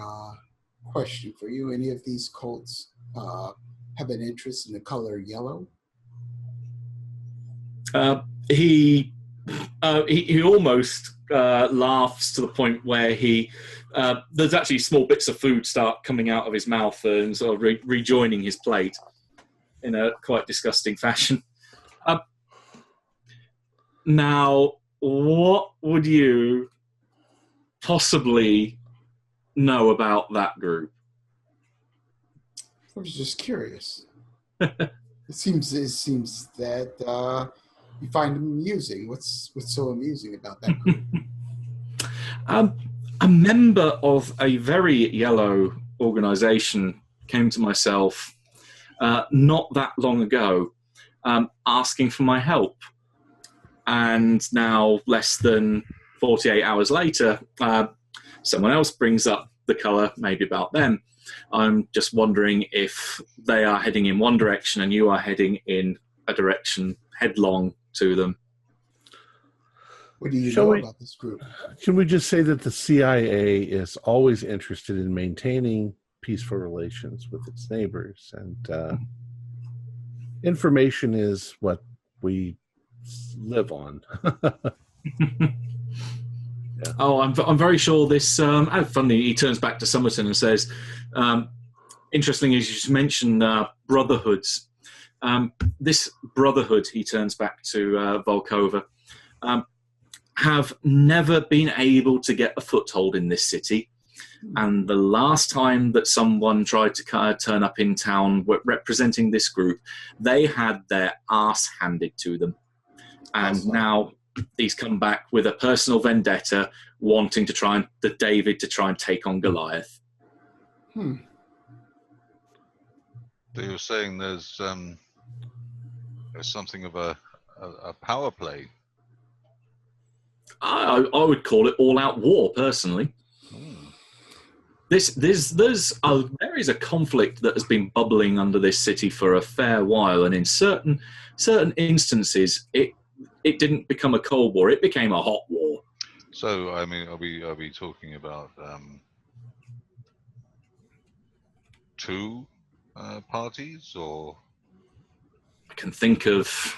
question for you. Any of these cults have an interest in the color yellow? He almost laughs to the point where there's actually small bits of food start coming out of his mouth and sort of rejoining his plate in a quite disgusting fashion. Now, what would you possibly know about that group? I was just curious. It seems that you find them amusing. What's so amusing about that group? I a member of a very yellow organisation came to myself not that long ago, asking for my help. And now, less than 48 hours later, someone else brings up the colour, maybe about them. I'm just wondering if they are heading in one direction and you are heading in a direction headlong to them. What do you know about this group? Can we just say that the CIA is always interested in maintaining peaceful relations with its neighbors, and information is what we live on. Yeah. Oh, I'm very sure this. Funny, he turns back to Somerton and says, "Interesting, as you just mentioned, brotherhoods. This brotherhood," he turns back to Volkova, have never been able to get a foothold in this city. And the last time that someone tried to turn up in town representing this group, they had their arse handed to them. And now he's come back with a personal vendetta, wanting to try and David to try and take on Goliath. So you're saying there's something of a power play. I would call it all-out war, personally. There is a conflict that has been bubbling under this city for a fair while, and in certain instances, it didn't become a cold war; it became a hot war. So, I mean, are we talking about two parties, or? I can think of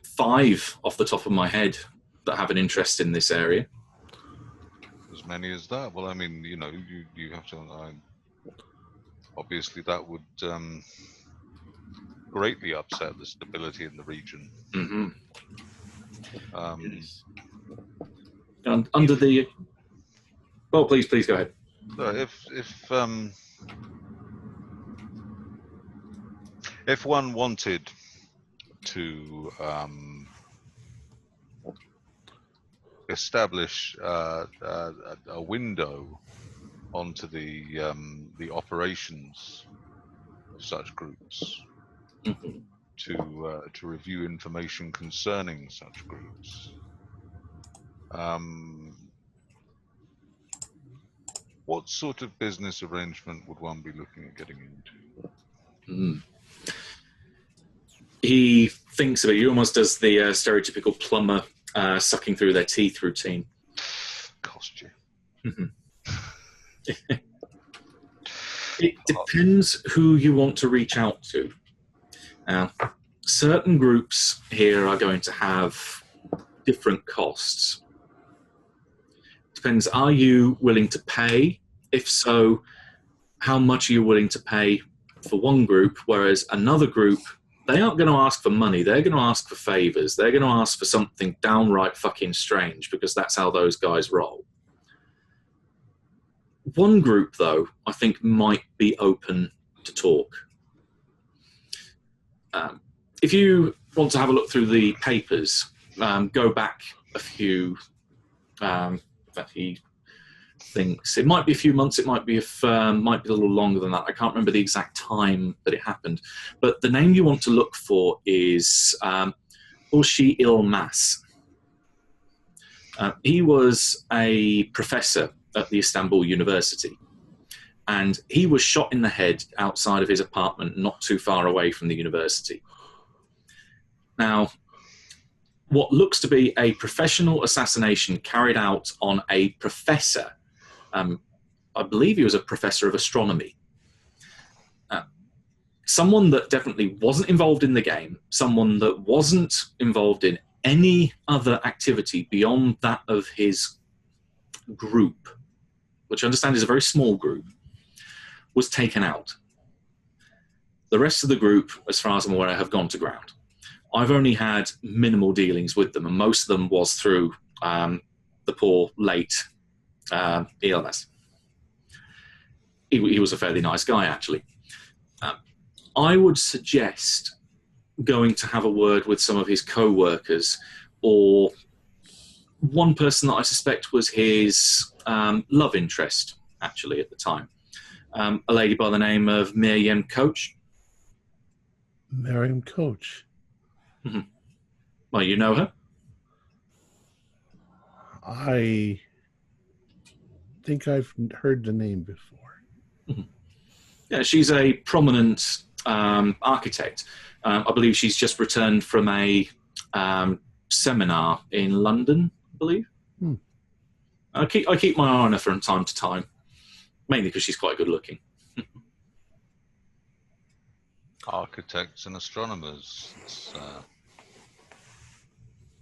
5 off the top of my head that have an interest in this area. As many as that? Well, I mean, you have to. Obviously, that would greatly upset the stability in the region. Mm-hmm. And under the. Well, please go ahead. If one wanted to establish a window onto the operations of such groups, to review information concerning such groups, what sort of business arrangement would one be looking at getting into? He thinks of it. He almost does the stereotypical plumber sucking through their teeth routine. Cost you. It depends who you want to reach out to. Certain groups here are going to have different costs. Depends, are you willing to pay? If so, how much are you willing to pay for one group, whereas another group, they aren't going to ask for money. They're going to ask for favors. They're going to ask for something downright fucking strange, because that's how those guys roll. One group, though, I think might be open to talk. If you want to have a look through the papers, go back a few, that he thinks it might be a few months, it might be a little longer than that. I can't remember the exact time that it happened. But the name you want to look for is Urshi Ilmaz. He was a professor at the Istanbul University, and he was shot in the head outside of his apartment not too far away from the university. Now, what looks to be a professional assassination carried out on a professor, I believe he was a professor of astronomy, someone that definitely wasn't involved in the game, someone that wasn't involved in any other activity beyond that of his group, which I understand is a very small group, was taken out. The rest of the group, as far as I'm aware, have gone to ground. I've only had minimal dealings with them, and most of them was through the poor late Ilmaz. He was a fairly nice guy, actually. I would suggest going to have a word with some of his co-workers, or one person that I suspect was his love interest, actually, at the time. A lady by the name of Miriam Coach. Miriam Coach. Mm-hmm. Well, you know her? I think I've heard the name before. Mm-hmm. Yeah, she's a prominent architect. I believe she's just returned from a seminar in London, I believe. I keep my eye on her from time to time, mainly because she's quite good looking. Architects and astronomers. It's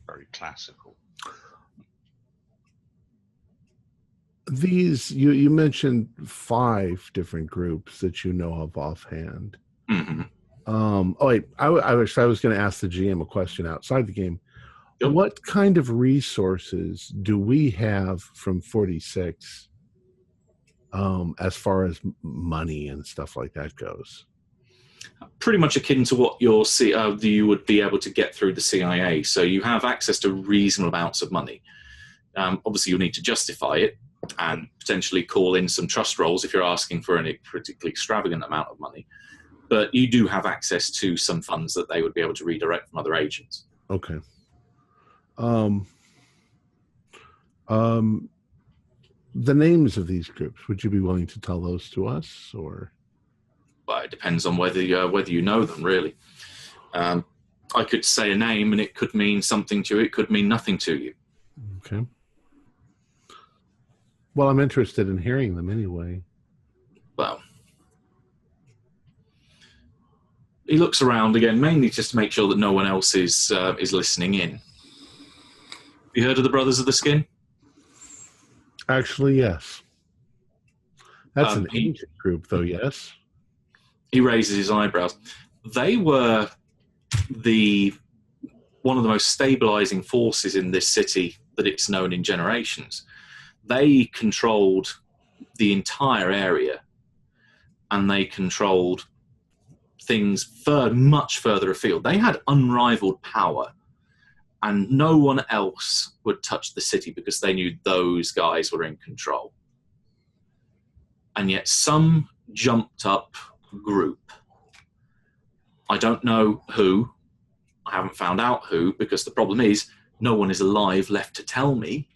very classical. These you mentioned 5 different groups that you know of offhand. Mm-hmm. Oh wait, I was going to ask the GM a question outside the game. Yep. What kind of resources do we have from 46 as far as money and stuff like that goes? Pretty much akin to what you would be able to get through the CIA. So you have access to reasonable amounts of money. Obviously, you'll need to justify it and potentially call in some trust rolls if you're asking for a particularly extravagant amount of money. But you do have access to some funds that they would be able to redirect from other agents. Okay. The names of these groups, would you be willing to tell those to us, or? Well, it depends on whether you know them, really. I could say a name and it could mean something to you. It could mean nothing to you. Okay. Well, I'm interested in hearing them anyway. Well, he looks around again, mainly just to make sure that no one else is listening in. Have you heard of the Brothers of the Skin? Actually, yes. That's an ancient group, though, yes? He raises his eyebrows. They were one of the most stabilizing forces in this city that it's known in generations. They controlled the entire area, and they controlled things much further afield. They had unrivaled power, and no one else would touch the city because they knew those guys were in control. And yet some jumped up group. I don't know who. I haven't found out who, because the problem is no one is alive left to tell me.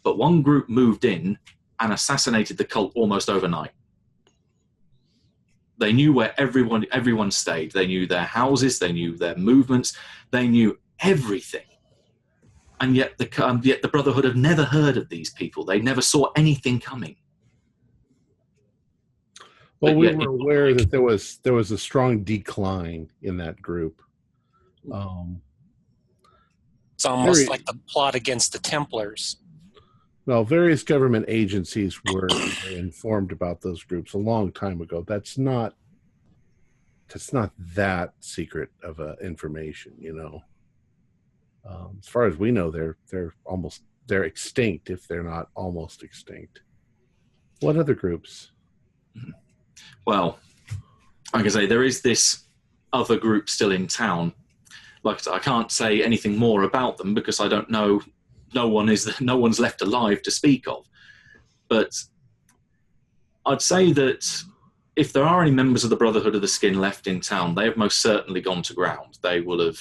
But one group moved in and assassinated the cult almost overnight. They knew where everyone stayed. They knew their houses. They knew their movements. They knew everything. And yet the Brotherhood had never heard of these people. They never saw anything coming. Well, we were aware that there was a strong decline in that group. It's almost like the plot against the Templars. Well, various government agencies were informed about those groups a long time ago. That's not that secret of information, you know. As far as we know, they're extinct if they're not almost extinct. What other groups? Well, like I say, there is this other group still in town. Like I said, I can't say anything more about them because I don't know. No one's left alive to speak of. But I'd say that if there are any members of the Brotherhood of the Skin left in town, they have most certainly gone to ground. They will have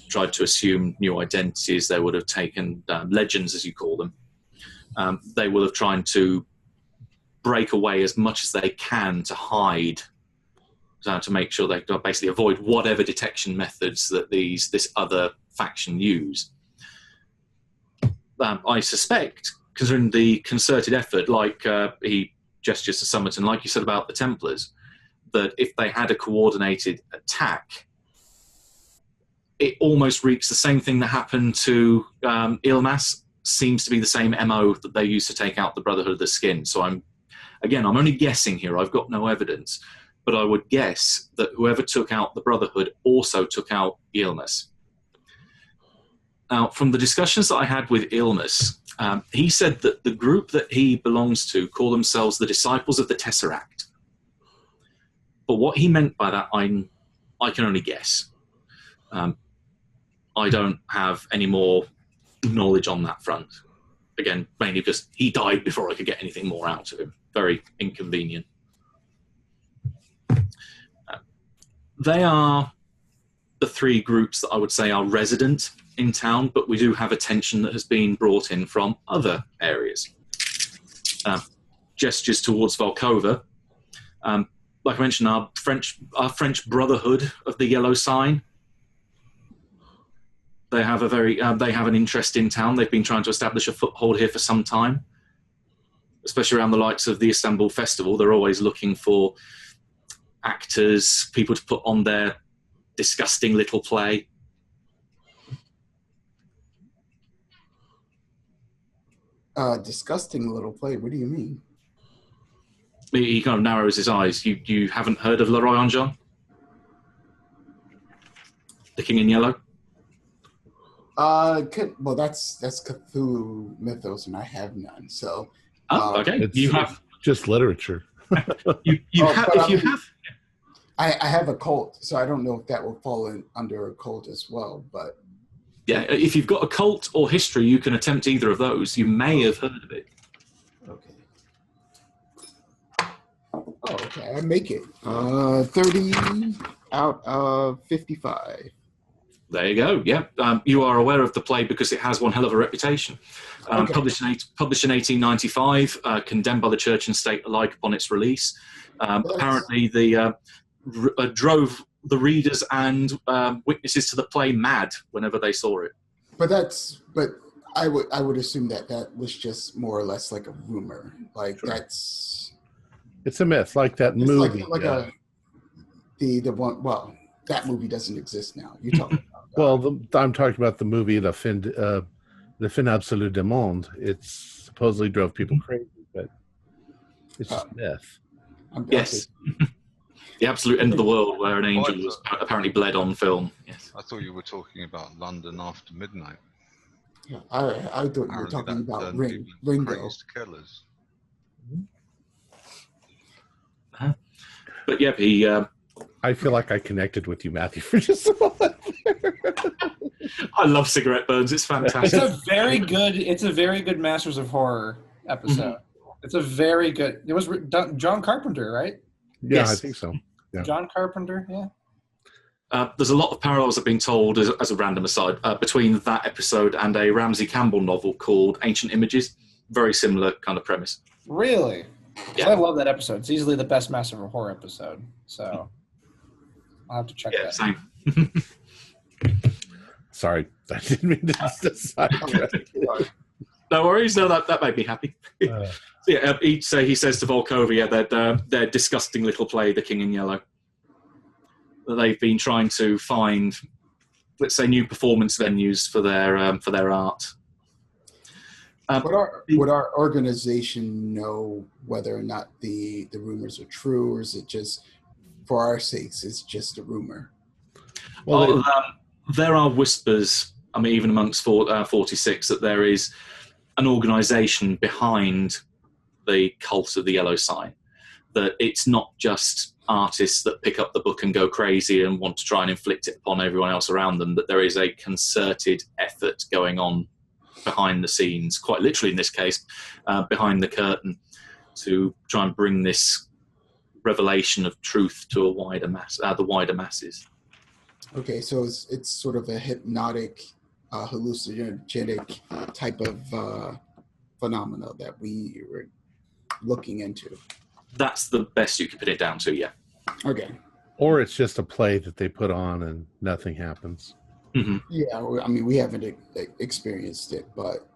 tried to assume new identities. They would have taken legends, as you call them. They will have tried to break away as much as they can to hide, to make sure they basically avoid whatever detection methods that this other faction use. I suspect, considering the concerted effort, like he gestures to Somerton, like you said about the Templars, that if they had a coordinated attack, it almost reeks the same thing that happened to Ilmas. Seems to be the same MO that they used to take out the Brotherhood of the Skin. So I'm only guessing here. I've got no evidence, but I would guess that whoever took out the Brotherhood also took out Ilmas. Now, from the discussions that I had with Ilmas, he said that the group that he belongs to call themselves the Disciples of the Tesseract. But what he meant by that, I can only guess. I don't have any more knowledge on that front. Again, mainly because he died before I could get anything more out of him. Very inconvenient. They are the three groups that I would say are resident in town, but we do have attention that has been brought in from other areas. Gestures towards Volkova. Like I mentioned, our French Brotherhood of the Yellow Sign. They have they have an interest in town. They've been trying to establish a foothold here for some time, especially around the likes of the Istanbul Festival. They're always looking for actors, people to put on their disgusting little play. Disgusting little play. What do you mean? He kind of narrows his eyes. You haven't heard of Leroy Anjon? The King in Yellow? Well, that's Cthulhu mythos, and I have none. So, okay. It's just literature. I have a cult, so I don't know if that will fall under a cult as well. But yeah, if you've got a cult or history, you can attempt either of those. You may have heard of it. Okay. Oh, okay. I make it. 30 out of 55. There you go. Yeah, you are aware of the play because it has one hell of a reputation. Okay. Published in 1895, condemned by the church and state alike upon its release. Apparently, drove the readers and witnesses to the play mad whenever they saw it. But I would assume that was just more or less like a rumor. Like Sure. It's a myth, like that movie. The one. Well, that movie doesn't exist now. You talking about? Well, I'm talking about the movie Le Fin Absolu du Monde. It supposedly drove people crazy, but it's just myth. Yes. The absolute end of the world where an angel was apparently bled on film. Yes. I thought you were talking about London After Midnight. Yeah, I thought you were talking about Ringo. Killers. But yeah, he. I feel like I connected with you, Matthew, for just a moment. I love cigarette burns. It's fantastic. It's a very good Masters of Horror episode. Mm-hmm. It's a very good. It was John Carpenter, right? Yeah, Yes. I think so. Yeah. John Carpenter, yeah. There's a lot of parallels that have been told, as a random aside, between that episode and a Ramsey Campbell novel called Ancient Images. Very similar kind of premise. Really? Yeah. I love that episode. It's easily the best Masters of Horror episode. So I'll have to check that. Same. Sorry, I didn't mean to sidetrack. No worries. No, that made me happy. He says to Volkova, their disgusting little play, The King in Yellow, that they've been trying to find, let's say, new performance venues for their art. Would our organization know whether or not the rumors are true, or is it just, for our sakes, it's just a rumor? Well, there are whispers, I mean, even amongst 46, that there is an organisation behind the cult of the Yellow Sign, that it's not just artists that pick up the book and go crazy and want to try and inflict it upon everyone else around them, that there is a concerted effort going on behind the scenes, quite literally in this case, behind the curtain, to try and bring this revelation of truth to the wider masses. Okay, so it's sort of a hypnotic, hallucinogenic type of phenomena that we were looking into. That's the best you can put it down to, yeah. Okay. Or it's just a play that they put on and nothing happens. Mm-hmm. Yeah, I mean, we haven't experienced it, but...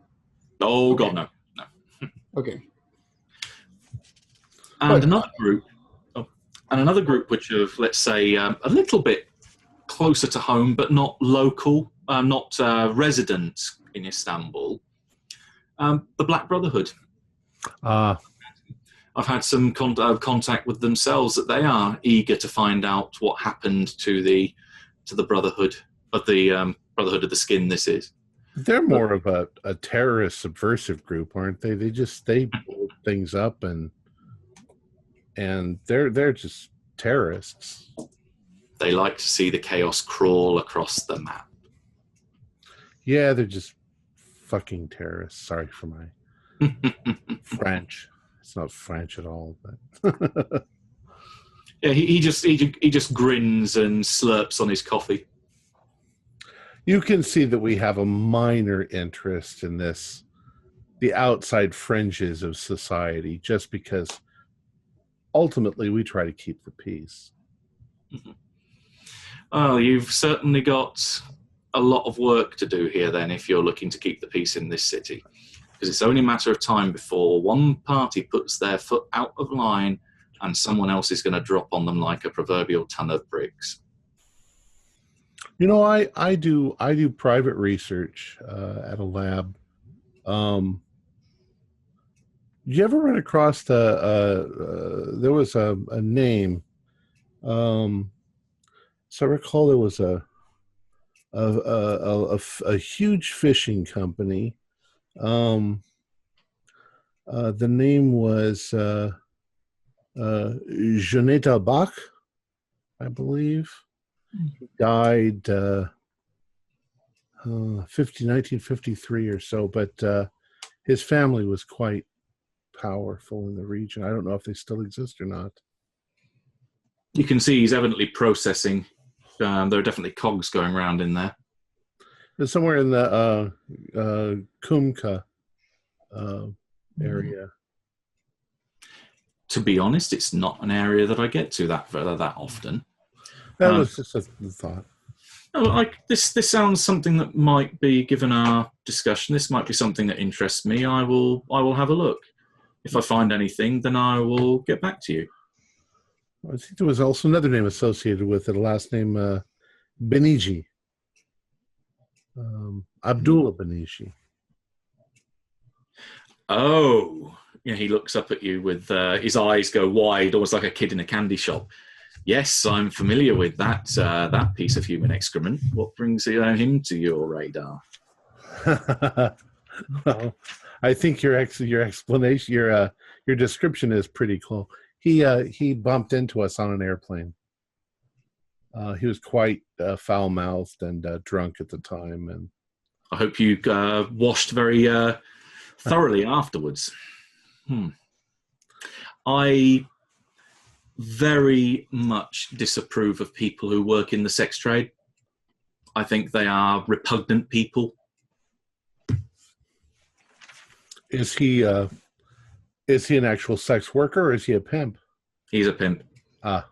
Oh, okay. God, no. Okay. And another group which have, let's say, a little bit closer to home, but not local, not resident in Istanbul, the Black Brotherhood. I've had some contact with themselves that they are eager to find out what happened to the Brotherhood of the Brotherhood of the Skin. This is. They're more of a terrorist subversive group, aren't they? They blow things up and they're just terrorists. They like to see the chaos crawl across the map. Yeah, they're just fucking terrorists. Sorry for my French. It's not French at all, but yeah, he just grins and slurps on his coffee. You can see that we have a minor interest in this, the outside fringes of society, just because ultimately we try to keep the peace. Mm-hmm. Oh, you've certainly got a lot of work to do here then if you're looking to keep the peace in this city. Because it's only a matter of time before one party puts their foot out of line and someone else is going to drop on them like a proverbial ton of bricks. You know, I do private research at a lab. Did you ever run across there was a name? So I recall there was a huge fishing company. The name was Jonathan Bach, I believe. He died 1953 or so, but his family was quite powerful in the region. I don't know if they still exist or not. You can see he's evidently processing. There are definitely cogs going around in there. It's somewhere in the Kumka area. To be honest, it's not an area that I get to that often. That was just a thought. Like this sounds something that might be, given our discussion, this might be something that interests me. I will have a look. If I find anything, then I will get back to you. I think there was also another name associated with it, a last name Beniji. Abdullah Beniji. Oh, yeah, he looks up at you with his eyes go wide, almost like a kid in a candy shop. Yes, I'm familiar with that piece of human excrement. What brings him to your radar? Well, I think your explanation, your description is pretty cool. He bumped into us on an airplane. He was quite foul-mouthed and drunk at the time, and I hope you washed very thoroughly afterwards. I very much disapprove of people who work in the sex trade. I think they are repugnant people. Is he an actual sex worker or is he a pimp? He's a pimp. Ah.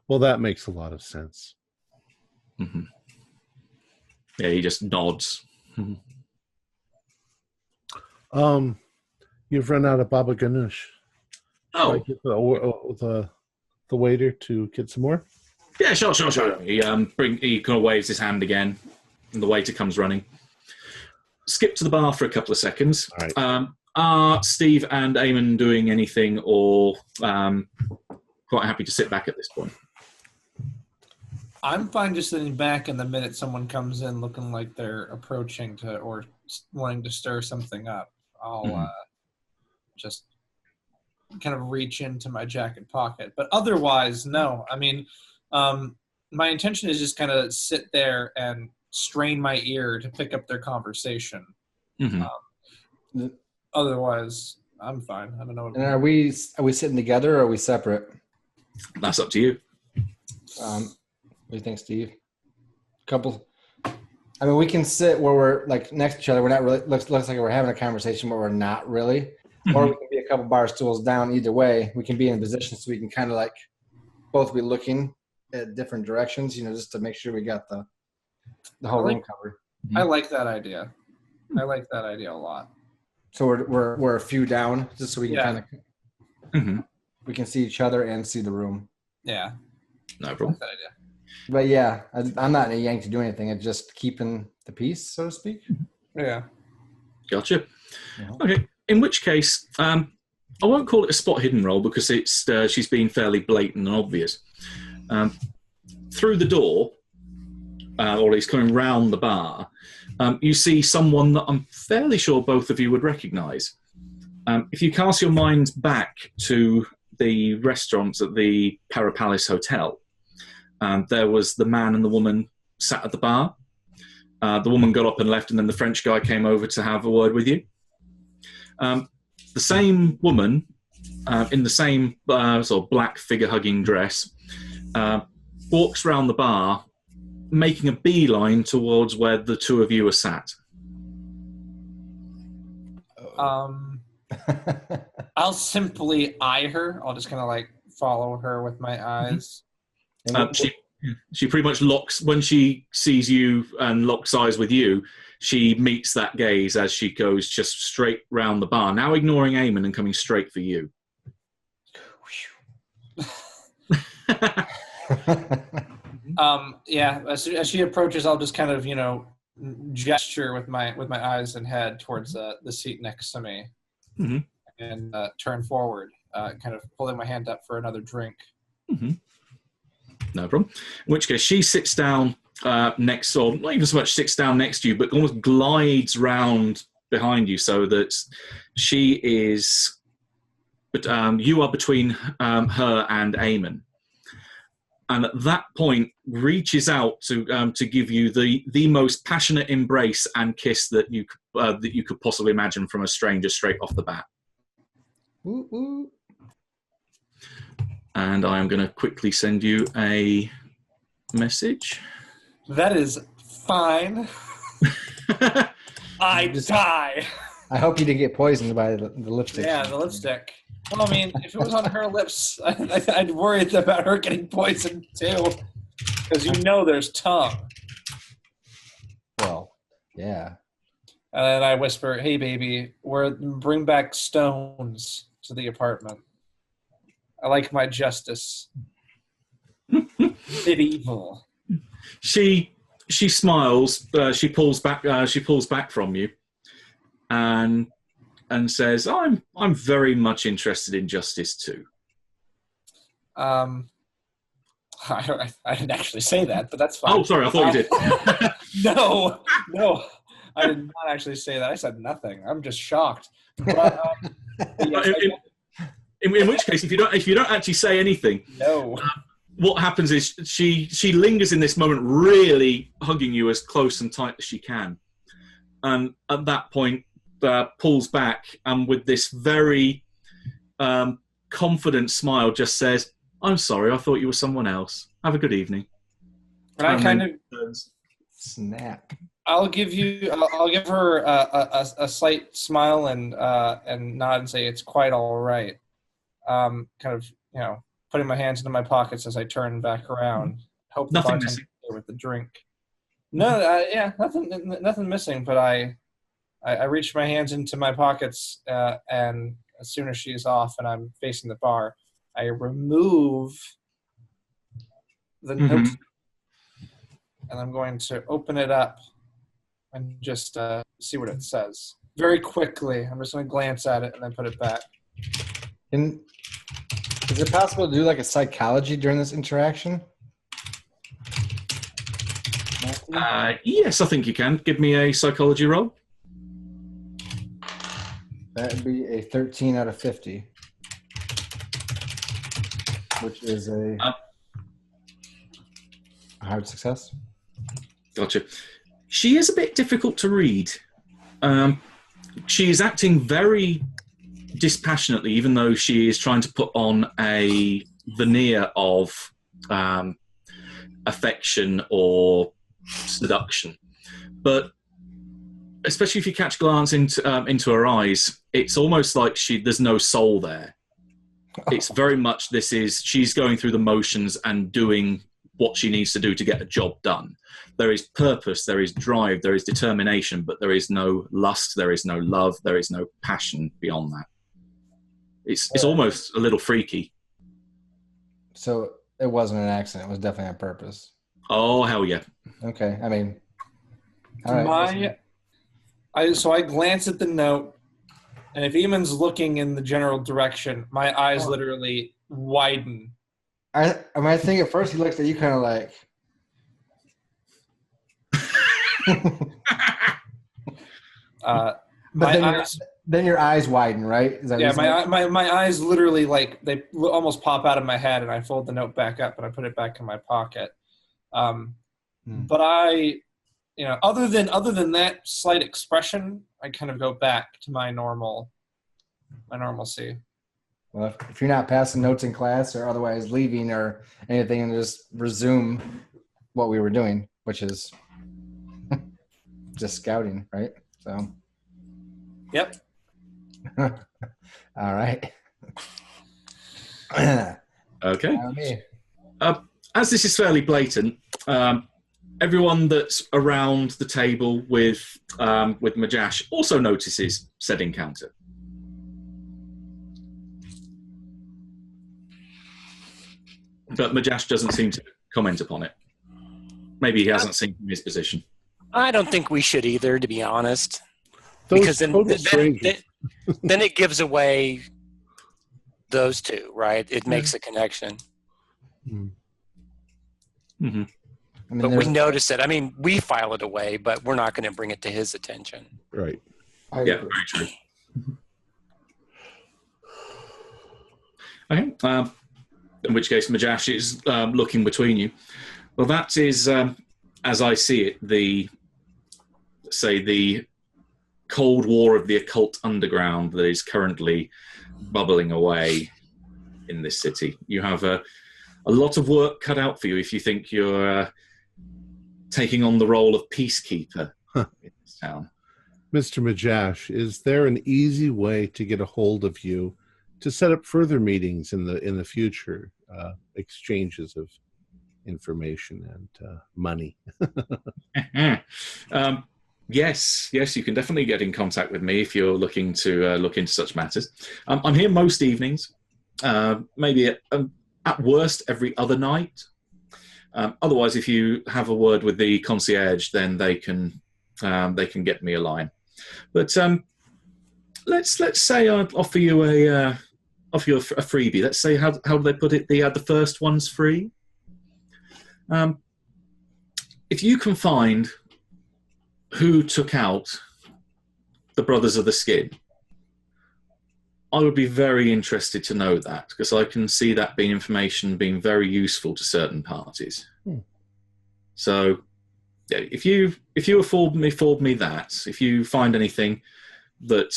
Well, that makes a lot of sense. Mm-hmm. Yeah, he just nods. You've run out of Baba Ganoush. Oh. Should I get the waiter to get some more? Yeah, sure. He kind of waves his hand again, and the waiter comes running. Skip to the bar for a couple of seconds. All right. Are Steve and Eamon doing anything, or quite happy to sit back at this point? I'm fine just sitting back, and the minute someone comes in looking like they're approaching to or wanting to stir something up, I'll just kind of reach into my jacket pocket. But otherwise, no. I mean, my intention is just kind of sit there and strain my ear to pick up their conversation. Otherwise, I'm fine. I don't know. And are we sitting together or are we separate? That's up to you. What do you think, Steve? I mean, we can sit where we're like next to each other. We're not really looks like we're having a conversation, but we're not really. Or we can be a couple bar stools down. Either way, we can be in a position so we can kind of like both be looking at different directions, just to make sure we got the whole room covered. I like that idea. I like that idea a lot. So we're a few down, just so we can kind of we can see each other and see the room. Yeah, no problem. I like that idea. But yeah, I'm not in a yank to do anything. It's just keeping the peace, so to speak. Yeah. Gotcha. Okay. In which case, I won't call it a spot hidden roll because it's she's been fairly blatant and obvious. Through the door, or he's coming round the bar, you see someone that I'm fairly sure both of you would recognise. If you cast your minds back to the restaurants at the Para Palace Hotel, there was the man and the woman sat at the bar. The woman got up and left, and then the French guy came over to have a word with you. The same woman, in the same sort of black figure-hugging dress, walks round the bar, making a beeline towards where the two of you are sat. I'll simply eye her. I'll just kind of like follow her with my eyes. She pretty much locks, when she sees you and locks eyes with you, she meets that gaze as she goes just straight round the bar, now ignoring Eamon and coming straight for you. Yeah, as she approaches, I'll just kind of, gesture with my eyes and head towards the seat next to me, and turn forward, kind of holding my hand up for another drink. No problem. In which case, she sits down next, or not even so much sits down next to you, but almost glides round behind you, so that she is. But you are between her and Eamon, and at that point reaches out to give you the most passionate embrace and kiss that you could possibly imagine from a stranger straight off the bat. Ooh, ooh. And I am going to quickly send you a message. That is fine. I die. I hope you didn't get poisoned by the lipstick. Yeah, the lipstick. Well, I mean, if it was on her lips, I'd worry about her getting poisoned too. Because there's tongue. Well, yeah. And then I whisper, "Hey, baby, bring back stones to the apartment. I like my justice. Medieval." She smiles. She pulls back. She pulls back from you, and says, "I'm very much interested in justice too." I didn't actually say that, but that's fine. Oh, sorry, I thought you did. No, I did not actually say that. I said nothing. I'm just shocked. But, yes, in which case, if you don't actually say anything, no. What happens is she lingers in this moment, really hugging you as close and tight as she can, and at that point pulls back and with this very confident smile just says, "I'm sorry, I thought you were someone else. Have a good evening." And I kind of snap. I'll give her a slight smile and nod and say it's quite all right. Kind of putting my hands into my pockets as I turn back around. Hope the Nothing bartender's missing here with the drink. No, nothing missing. But I reach my hands into my pockets, and as soon as she's off and I'm facing the bar, I remove the note, and I'm going to open it up and just see what it says. Very quickly, I'm just going to glance at it and then put it back. And is it possible to do like a psychology during this interaction? Yes, I think you can. Give me a psychology roll. That would be a 13 out of 50, which is a hard success. Gotcha. She is a bit difficult to read. She is acting very dispassionately, even though she is trying to put on a veneer of affection or seduction. But especially if you catch a glance into her eyes, it's almost like there's no soul there. It's very much she's going through the motions and doing what she needs to do to get the job done. There is purpose, there is drive, there is determination, but there is no lust, there is no love, there is no passion beyond that. It's almost a little freaky. So it wasn't an accident. It was definitely on purpose. Oh, hell yeah. Okay. I mean, all right. So I glance at the note, and if Eamon's looking in the general direction, my eyes literally widen. I think at first he looks at you kind of like... then your eyes widen, right? Is that my eyes literally they almost pop out of my head, and I fold the note back up and I put it back in my pocket. But other than that slight expression, I kind of go back to my normalcy. Well, if you're not passing notes in class or otherwise leaving or anything, and just resume what we were doing, which is just scouting, right? So. Yep. All right. Okay. As this is fairly blatant, everyone that's around the table with Majash also notices said encounter. But Majash doesn't seem to comment upon it. Maybe he hasn't seen from his position. I don't think we should either, to be honest. Those Because total strangers. then it gives away those two, right? It makes a connection. Mm-hmm. I mean, But we notice it. I mean, we file it away, but we're not going to bring it to his attention. Right. Yeah, very true. Okay. In which case, Majash is looking between you. Well, that is, as I see it, the Cold War of the occult underground that is currently bubbling away in this city. You have a lot of work cut out for you if you think you're taking on the role of peacekeeper in this town. Mr. Majash, is there an easy way to get a hold of you to set up further meetings in the future, exchanges of information and money? Yes, you can definitely get in contact with me if you're looking to look into such matters. I'm here most evenings, maybe at worst every other night. Otherwise, if you have a word with the concierge, then they can get me a line. But let's say I offer you a freebie. Let's say how do they put it? The first one's free. If you can find who took out the Brothers of the Skin, I would be very interested to know that, because I can see that being information being very useful to certain parties. So, yeah, if you afford me that, if you find anything that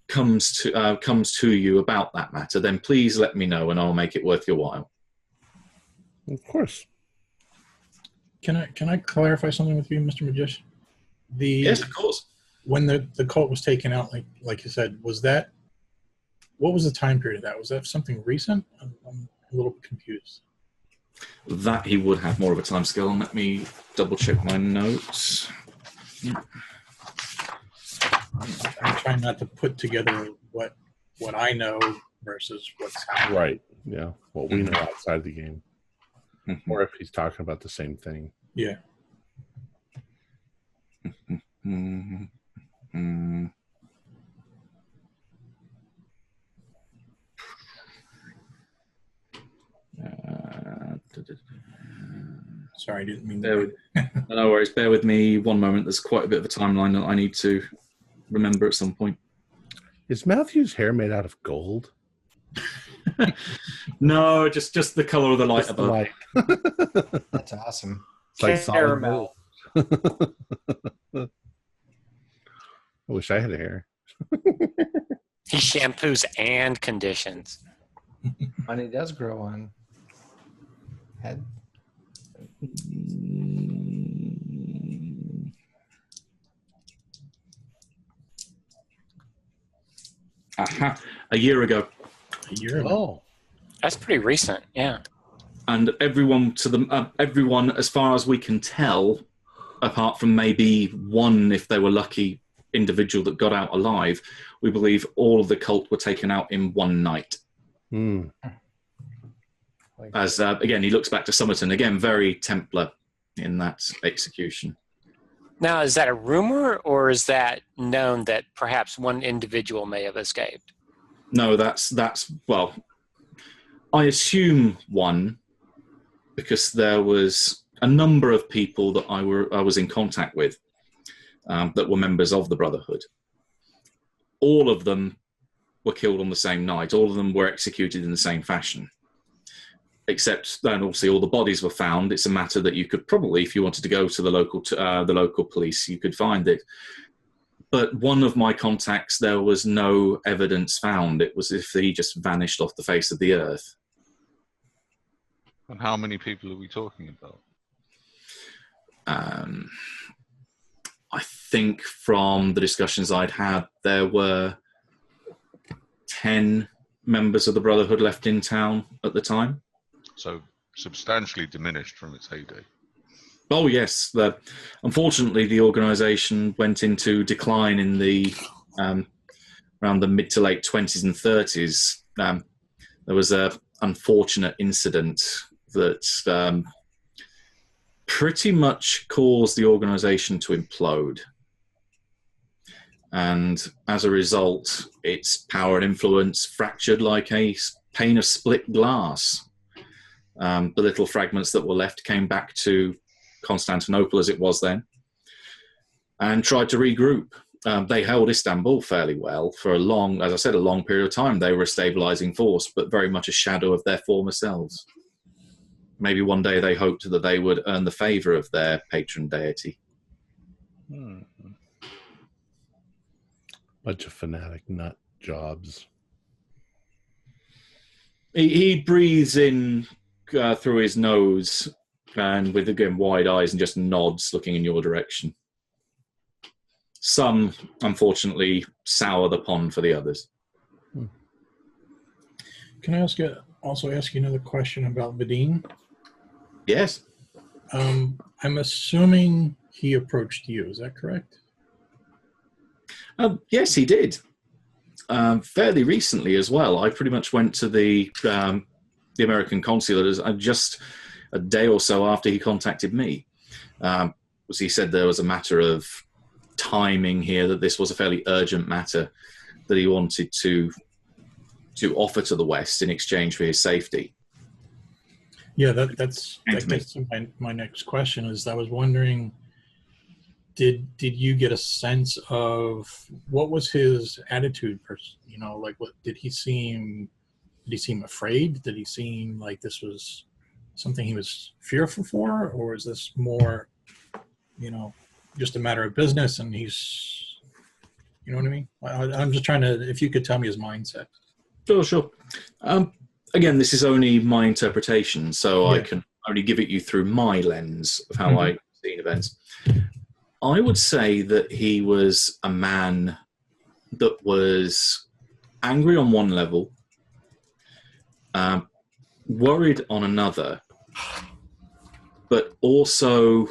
comes to you about that matter, then please let me know, and I'll make it worth your while. Of course. Can I clarify something with you, Mr. Majish? Yes, of course. When the cult was taken out, like you said, what was the time period of that? Was that something recent? I'm a little bit confused. That he would have more of a time scale. Let me double check my notes. I'm trying not to put together what I know versus what's happening. Right. Yeah. What we know outside the game. Or if he's talking about the same thing. Yeah. Sorry, I didn't mean that. No worries. Bear with me one moment. There's quite a bit of a timeline that I need to remember at some point. Is Matthew's hair made out of gold? No, just the color of the light above. Light. That's awesome. It's like solid Caramel. gold. I wish I had a hair. He shampoos and conditions. Money does grow on head. Aha. A year ago. A year ago. Oh. That's pretty recent, yeah. And everyone, as far as we can tell, apart from maybe one, if they were lucky, individual that got out alive, we believe all of the cult were taken out in one night. As again, he looks back to Somerton, again, very Templar in that execution. Now, is that a rumor, or is that known that perhaps one individual may have escaped? No, that's well, I assume one, because there was a number of people that I was in contact with that were members of the Brotherhood. All of them were killed on the same night. All of them were executed in the same fashion. except then obviously all the bodies were found. It's a matter that you could probably, if you wanted to go to the local police, you could find it. But one of my contacts, there was no evidence found. It was as if he just vanished off the face of the earth. And how many people are we talking about? I think from the discussions I'd had, there were 10 members of the Brotherhood left in town at the time. So substantially diminished from its heyday. Oh yes, unfortunately the organisation went into decline in the around the mid to late 20s and 30s. There was an unfortunate incident that pretty much caused the organisation to implode. And as a result, its power and influence fractured like a pane of split glass. The little fragments that were left came back to Constantinople as it was then and tried to regroup. They held Istanbul fairly well for a long period of time. They were a stabilizing force, but very much a shadow of their former selves. Maybe one day they hoped that they would earn the favor of their patron deity. Bunch of fanatic nut jobs. He breathes in through his nose and with, again, wide eyes and just nods looking in your direction. Some, unfortunately, sour the pond for the others. Can I also ask you another question about Vadim? Yes. I'm assuming he approached you. Is that correct? Yes, he did. Fairly recently as well. I pretty much went to the American consulate just a day or so after he contacted me. He said there was a matter of timing here, that this was a fairly urgent matter that he wanted to offer to the West in exchange for his safety. Yeah, that gets to my next question. Is I was wondering, did you get a sense of what was his attitude? What did he seem afraid? Did he seem like this was something he was fearful for, or is this more, just a matter of business and he's, you know what I mean? I'm just trying to, if you could tell me his mindset. Sure. Again, this is only my interpretation, so yeah. I can only give it you through my lens of how I've seen events. I would say that he was a man that was angry on one level, worried on another, but also,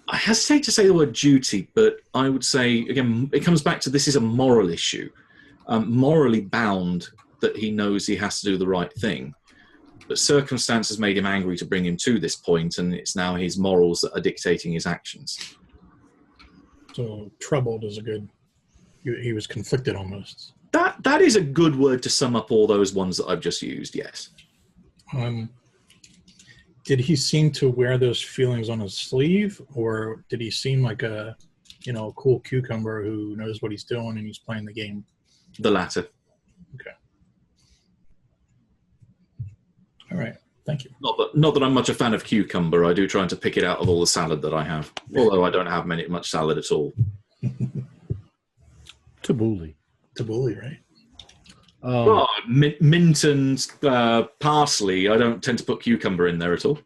I hesitate to say the word duty, but I would say, again, it comes back to this is a moral issue. Morally bound that he knows he has to do the right thing. But circumstances made him angry to bring him to this point, and it's now his morals that are dictating his actions. So troubled is a good... He was conflicted almost. That is a good word to sum up all those ones that I've just used, yes. Did he seem to wear those feelings on his sleeve, or did he seem like a cool cucumber who knows what he's doing and he's playing the game? The latter. Okay. All right. Thank you. Not that I'm much a fan of cucumber. I do try to pick it out of all the salad that I have, although I don't have much salad at all. Tabbouleh, right? Mint and parsley. I don't tend to put cucumber in there at all.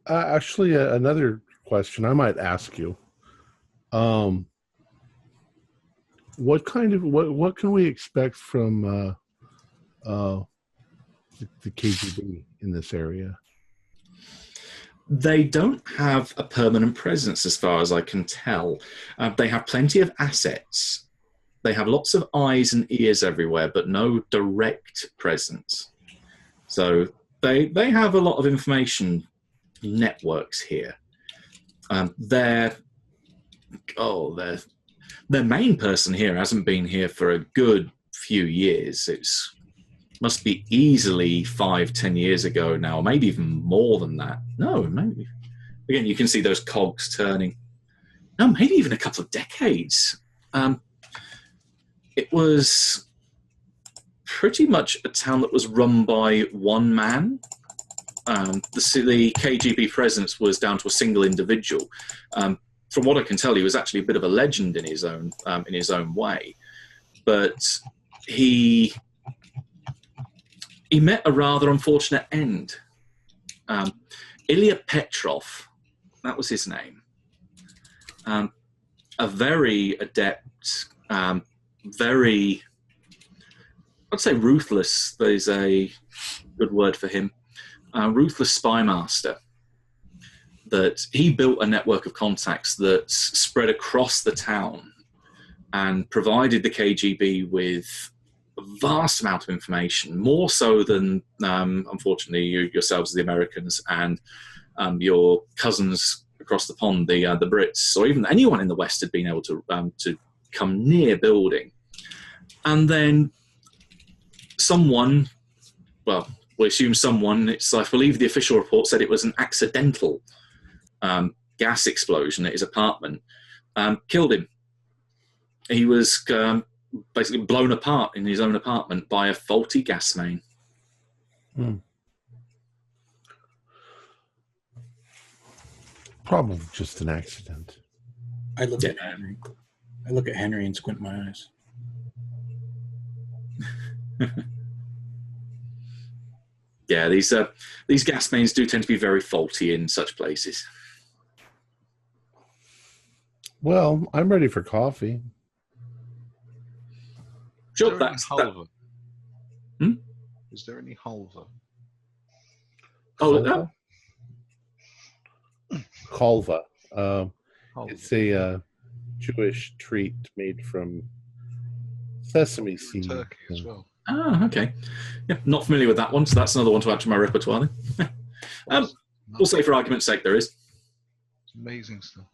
Actually, another question I might ask you. What can we expect from the KGB in this area? They don't have a permanent presence as far as I can tell. They have plenty of assets. They have lots of eyes and ears everywhere, but no direct presence. So they have a lot of information networks here. Their main person here hasn't been here for a good few years. Must be easily 5-10 years ago now, maybe even more than that. No, maybe. Again, you can see those cogs turning. No, maybe even a couple of decades. It was pretty much a town that was run by one man. The KGB presence was down to a single individual. From what I can tell, he was actually a bit of a legend in his own way. But he met a rather unfortunate end. Ilya Petrov, that was his name. A very adept, very, I'd say ruthless, there's a good word for him, ruthless spy master. That he built a network of contacts that spread across the town and provided the KGB with a vast amount of information, more so than, unfortunately, yourselves, the Americans, and your cousins across the pond, the Brits, or even anyone in the West had been able to come near building. And then someone, well, we assume someone, I believe the official report said it was an accidental gas explosion at his apartment, killed him. He was basically blown apart in his own apartment by a faulty gas main. Probably just an accident. I look at Henry. I look at Henry and squint my eyes. Yeah, these gas mains do tend to be very faulty in such places. Well, I'm ready for coffee. Sure, Is there any halva? Is there any halva? Oh, Kalva. Halva. It's a Jewish treat made from sesame seed. Turkey as well. Ah, okay. Yeah, not familiar with that one, so that's another one to add to my repertoire then. We'll say for argument's sake there is. It's amazing stuff.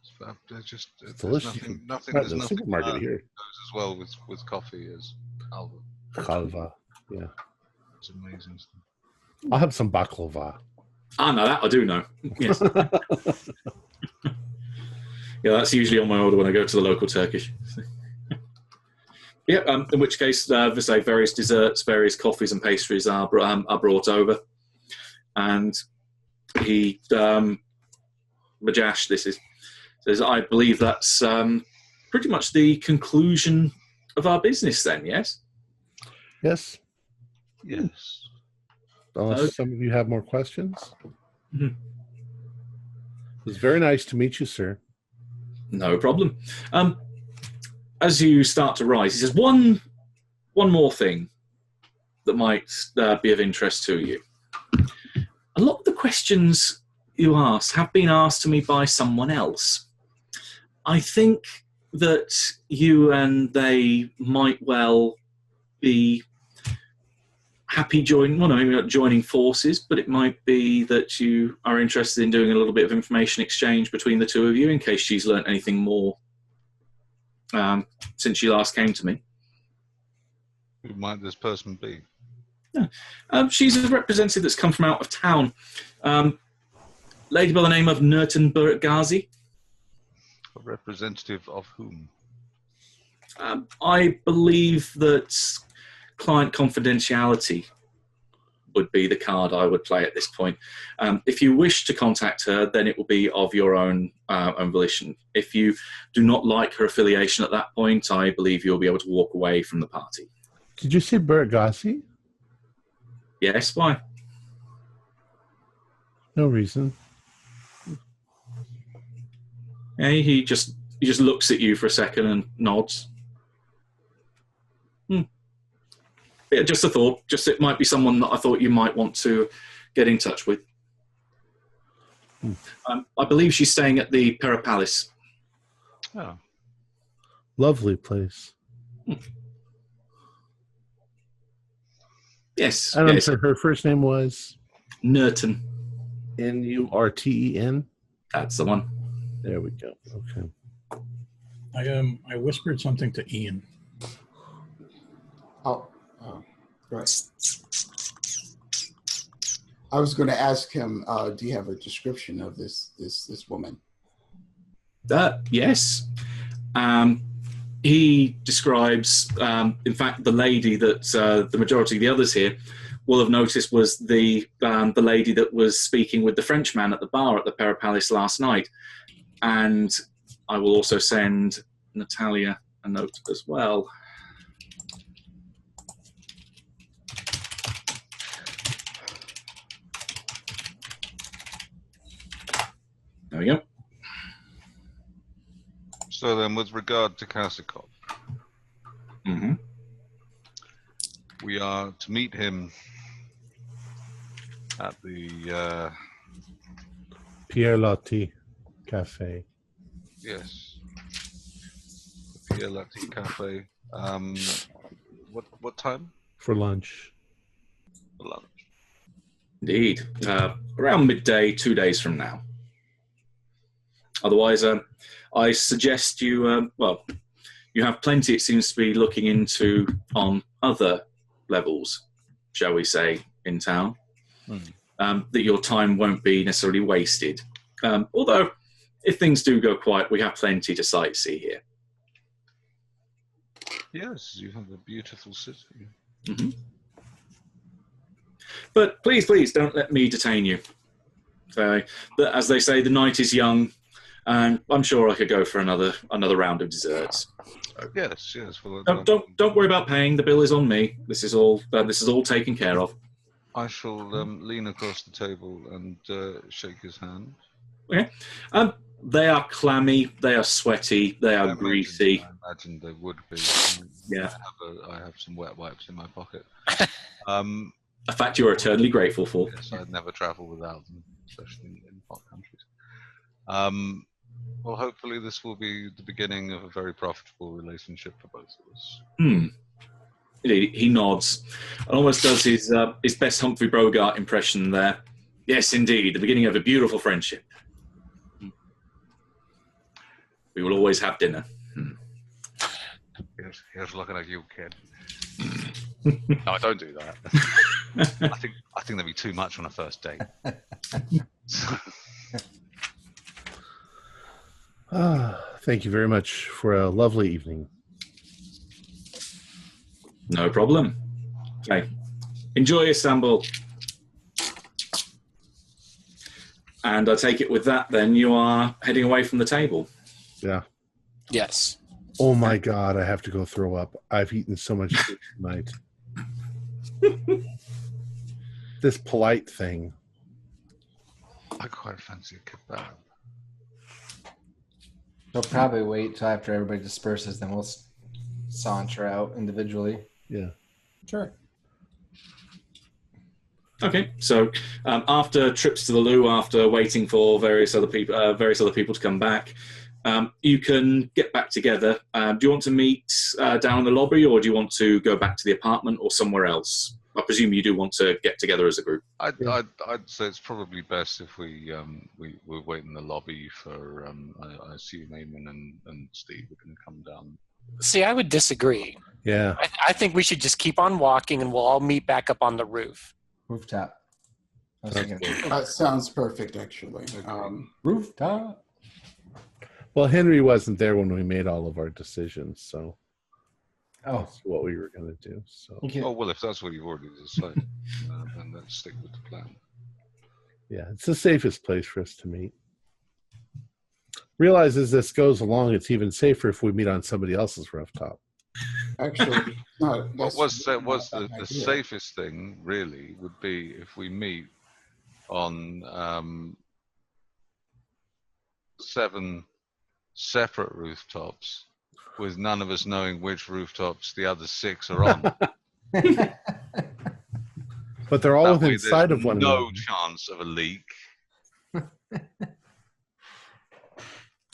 It's just It's delicious. Nothing. Right, There's the nothing supermarket here. goes as well with coffee as halva. Kalva. Yeah. It's amazing stuff. I'll have some baklava. Ah, no, that I do know. Yes. Yeah, that's usually on my order when I go to the local Turkish. Yeah, in which case, we say various desserts, various coffees and pastries are brought over. And he, Majash, this is, says, I believe that's pretty much the conclusion of our business then, yes? Yes. Yes. Unless some of you have more questions. Mm-hmm. It was very nice to meet you, sir. No problem. As you start to rise, he says, one more thing that might be of interest to you. A lot of the questions you ask have been asked to me by someone else. I think that you and they might well be happy maybe not joining forces, but it might be that you are interested in doing a little bit of information exchange between the two of you in case she's learnt anything more since she last came to me. Who might this person be? Yeah. She's a representative that's come from out of town. Lady by the name of Nurten Ghazi. A representative of whom? I believe that client confidentiality would be the card I would play at this point. If you wish to contact her, then it will be of your own volition. If you do not like her affiliation at that point, I believe you'll be able to walk away from the party. Did you say Bergasi? Yes, why? No reason. Hey, he just looks at you for a second and nods. Yeah, just a thought. Just it might be someone that I thought you might want to get in touch with. I believe she's staying at the Pera Palace. Oh. Lovely place. Yes. And yes. I'm sure her first name was? Nurten. Nurten. That's the one. There we go. Okay. I whispered something to Ian. Oh, right. I was going to ask him, do you have a description of this woman? Yes. he describes, in fact, the lady that the majority of the others here will have noticed was the lady that was speaking with the Frenchman at the bar at the Parapalace last night. And I will also send Natalia a note as well. There we go. So then, with regard to Kasikov, we are to meet him at the Pierre Loti Cafe. yes, the Pierre Loti Cafe. What time For lunch. for lunch? Indeed. Around midday, 2 days from now. Otherwise, I suggest you, you have plenty, it seems to be, looking into on other levels, shall we say, in town, that your time won't be necessarily wasted. Although, if things do go quiet, we have plenty to sightsee here. Yes, you have a beautiful city. But please, don't let me detain you. But as they say, the night is young, and I'm sure I could go for another round of desserts. Yes. Well, Don't worry about paying. The bill is on me. This is all taken care of. I shall lean across the table and shake his hand. Okay. They are clammy. They are sweaty. They are greasy. I imagine they would be. Yeah. I have some wet wipes in my pocket. A fact you are eternally grateful for. Yes, I'd never travel without them, especially in hot countries. Well, hopefully this will be the beginning of a very profitable relationship for both of us. He nods and almost does his best Humphrey Bogart impression there. Yes, indeed, the beginning of a beautiful friendship. We will always have dinner. Here's looking at you, kid. No, don't do that. I think there'd be too much on a first date. Thank you very much for a lovely evening. No problem. Okay. Enjoy Istanbul. And I take it with that, then you are heading away from the table. Yeah. Yes. Oh my God, I have to go throw up. I've eaten so much food tonight. This polite thing. I quite fancy a kebab. They'll probably wait till after everybody disperses, then we'll saunter out individually. Yeah. Sure. Okay, so after trips to the loo, after waiting for various other people to come back, you can get back together. Do you want to meet down in the lobby, or do you want to go back to the apartment or somewhere else? I presume you do want to get together as a group. I'd say it's probably best if we wait in the lobby for I assume Eamon and Steve are going to come down. See, I would disagree. Yeah. I think we should just keep on walking and we'll all meet back up on the roof. Rooftop. I was thinking That sounds perfect, actually. rooftop. Well, Henry wasn't there when we made all of our decisions, so Oh, that's what we were going to do. So okay. Oh well, if that's what you've already decided, then let's stick with the plan. yeah, it's the safest place for us to meet. Realize as this goes along, it's even safer if we meet on somebody else's rooftop. Actually, no. What was that's the not a bad idea. safest thing really would be if we meet on 7 separate rooftops with none of us knowing which rooftops the other 6 are on. But they're all That within way sight there's of one no another. chance of a leak.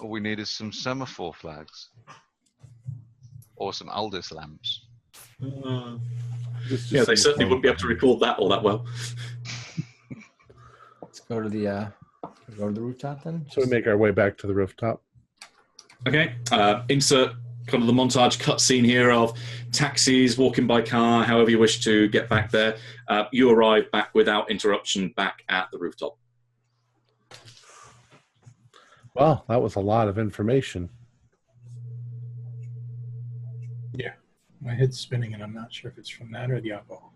All we need is some semaphore flags. Or some Aldis lamps. Yeah, they certainly wouldn't be able to record that all that well. Let's go to the rooftop then. So we make our way back to the rooftop. Okay, insert kind of the montage cutscene here of taxis, walking by car, however you wish to get back there. You arrive back without interruption back at the rooftop. Well, that was a lot of information. My head's spinning, and I'm not sure if it's from that or the alcohol.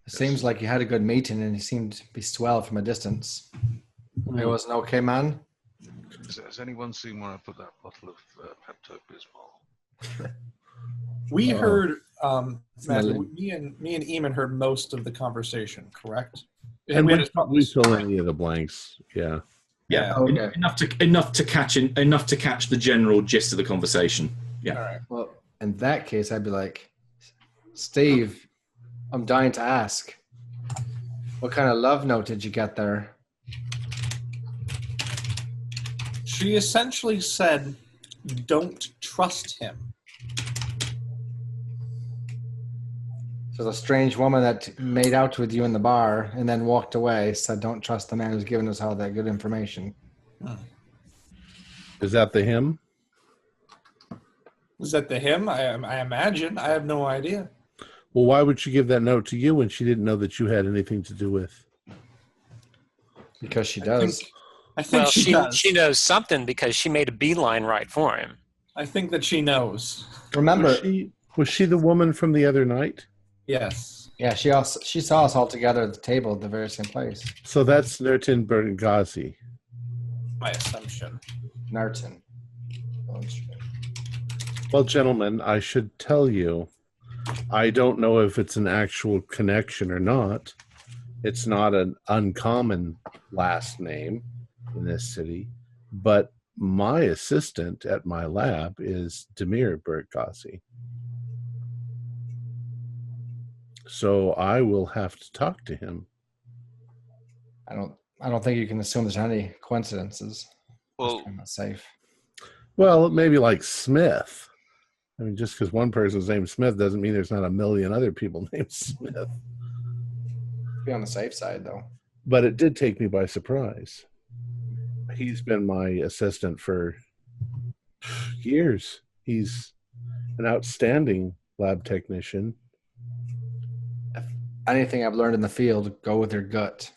It seems like you had a good meeting, and he seemed to be swell from a distance. It was an okay man. Has anyone seen where I put that bottle of Pepto-Bismol? We heard, Matt, Smelling. me and Eamon heard most of the conversation, correct? And we we, had a- we fill any of the blanks. Yeah. Yeah. Okay. Enough to catch the general gist of the conversation. Yeah. All right. Well, in that case, I'd be like, Steve, I'm dying to ask. What kind of love note did you get there? She essentially said, "Don't trust him." So the strange woman that made out with you in the bar and then walked away said, don't trust the man who's giving us all that good information. Is that the him? Was that the him? I imagine. I have no idea. Well, why would she give that note to you when she didn't know that you had anything to do with? Because she does. I think Well, she does. she knows something because she made a beeline right for him. I think that she knows. Remember, Was she the woman from the other night? Yes. yeah, she saw us all together at the table at the very same place. So that's Nurtin Bergazi. My assumption. Narton. Well, gentlemen, I should tell you, I don't know if it's an actual connection or not. It's not an uncommon last name in this city, but my assistant at my lab is Demir Bergazi. So I will have to talk to him. I don't think you can assume there's any coincidences. Well, I'm not safe. Well, maybe like Smith. I mean, just because one person's named Smith doesn't mean there's not a million other people named Smith. Be on the safe side, though. But it did take me by surprise. He's been my assistant for years. He's an outstanding lab technician. Anything I've learned in the field, go with your gut.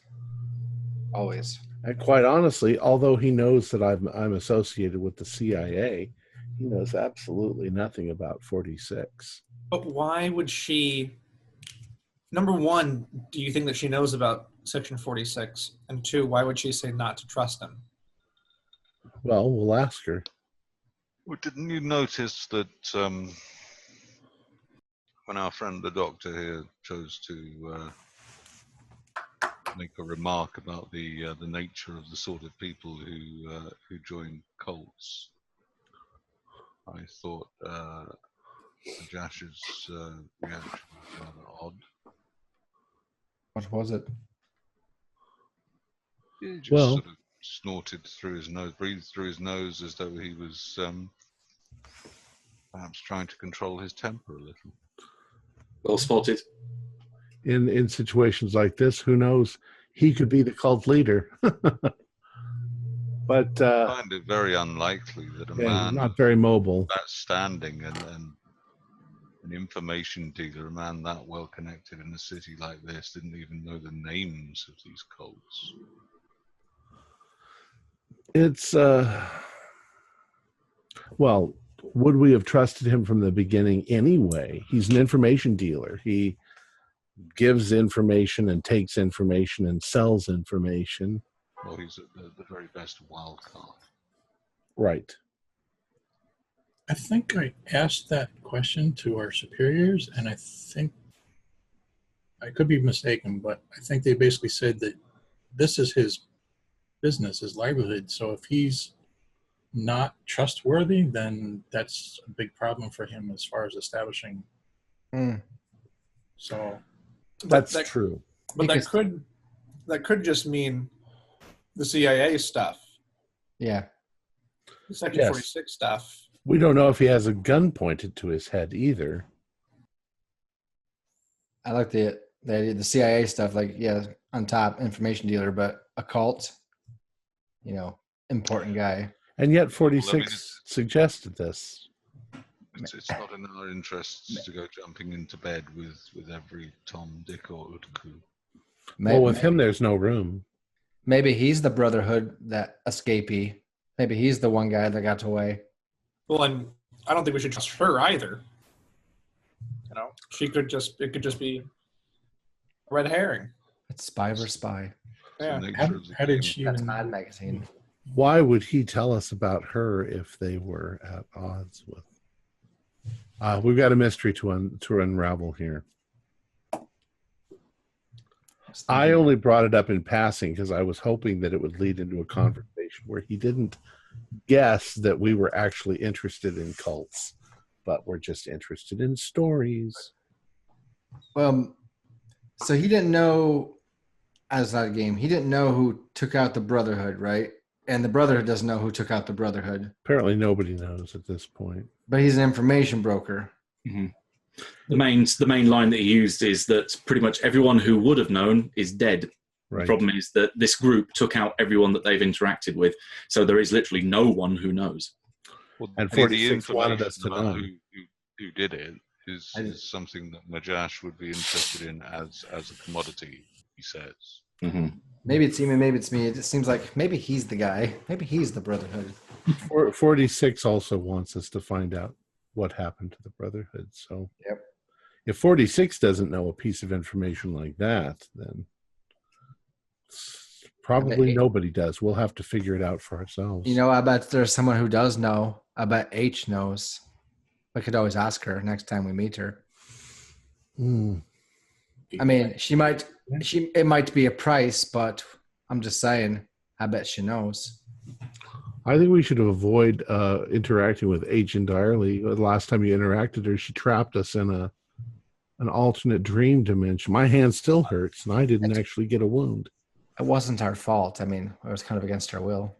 Always. And quite honestly, although he knows that I'm associated with the CIA, he knows absolutely nothing about 46. But why would she? Number one, do you think that she knows about Section 46? And two, why would she say not to trust him? Well, we'll ask her. well, didn't you notice that when our friend the doctor here chose to make a remark about the nature of the sort of people who join cults, I thought Josh's reaction was rather odd. What was it? He just Well- sort of snorted through his nose, breathed through his nose as though he was perhaps trying to control his temper a little. Well spotted. In situations like this, who knows? He could be the cult leader. But I find it very unlikely that a yeah, man not very mobile. that standing and an information dealer, a man that well connected in a city like this, didn't even know the names of these cults. It's well, would we have trusted him from the beginning anyway? He's an information dealer. He gives information and takes information and sells information. Well, he's the very best wild card. Right. I think I asked that question to our superiors, and I think I could be mistaken, but I think they basically said that this is his business, his livelihood. So if he's not trustworthy, then that's a big problem for him as far as establishing. So That's that, true. But that could just mean the CIA stuff, Yeah. the Section Yes. 46 stuff. We don't know if he has a gun pointed to his head either. I like the CIA stuff, like, yeah, on top, information dealer, but occult, important guy. And yet 46 Well, I mean, suggested this. It's not in our interests to go jumping into bed with every Tom, Dick, or Utku. Well, with him, there's no room. Maybe he's the Brotherhood, that escapee. Maybe he's the one guy that got away. Well, and I don't think we should trust her either. It could just be a red herring. It's spy versus spy. Yeah. How did she That's even... Mad Magazine. Why would he tell us about her if they were at odds with? We've got a mystery to unravel here. I only brought it up in passing because I was hoping that it would lead into a conversation where he didn't guess that we were actually interested in cults, but we're just interested in stories. So he didn't know, as that game, he didn't know who took out the Brotherhood, right? And the Brotherhood doesn't know who took out the Brotherhood. Apparently nobody knows at this point. But he's an information broker. Mm-hmm. The main line that he used is that pretty much everyone who would have known is dead. Right. The problem is that this group took out everyone that they've interacted with, so there is literally no one who knows. Well, And the 46 wanted us to information know. about who did it is something that Majash would be interested in as a commodity, he says. Mm-hmm. Maybe it's him, maybe it's me. It just seems like maybe he's the guy. Maybe he's the Brotherhood. 46 also wants us to find out what happened to the Brotherhood. So Yep. If 46 doesn't know a piece of information like that, then probably nobody does. We'll have to figure it out for ourselves. You know, I bet there's someone who does know. I bet H knows. I could always ask her next time we meet her. I mean, it might be a price, but I'm just saying, I bet she knows. I think we should avoid interacting with H entirely. The last time you interacted her, she trapped us in an alternate dream dimension. My hand still hurts, and I didn't actually get a wound. It wasn't our fault. I mean, it was kind of against our will.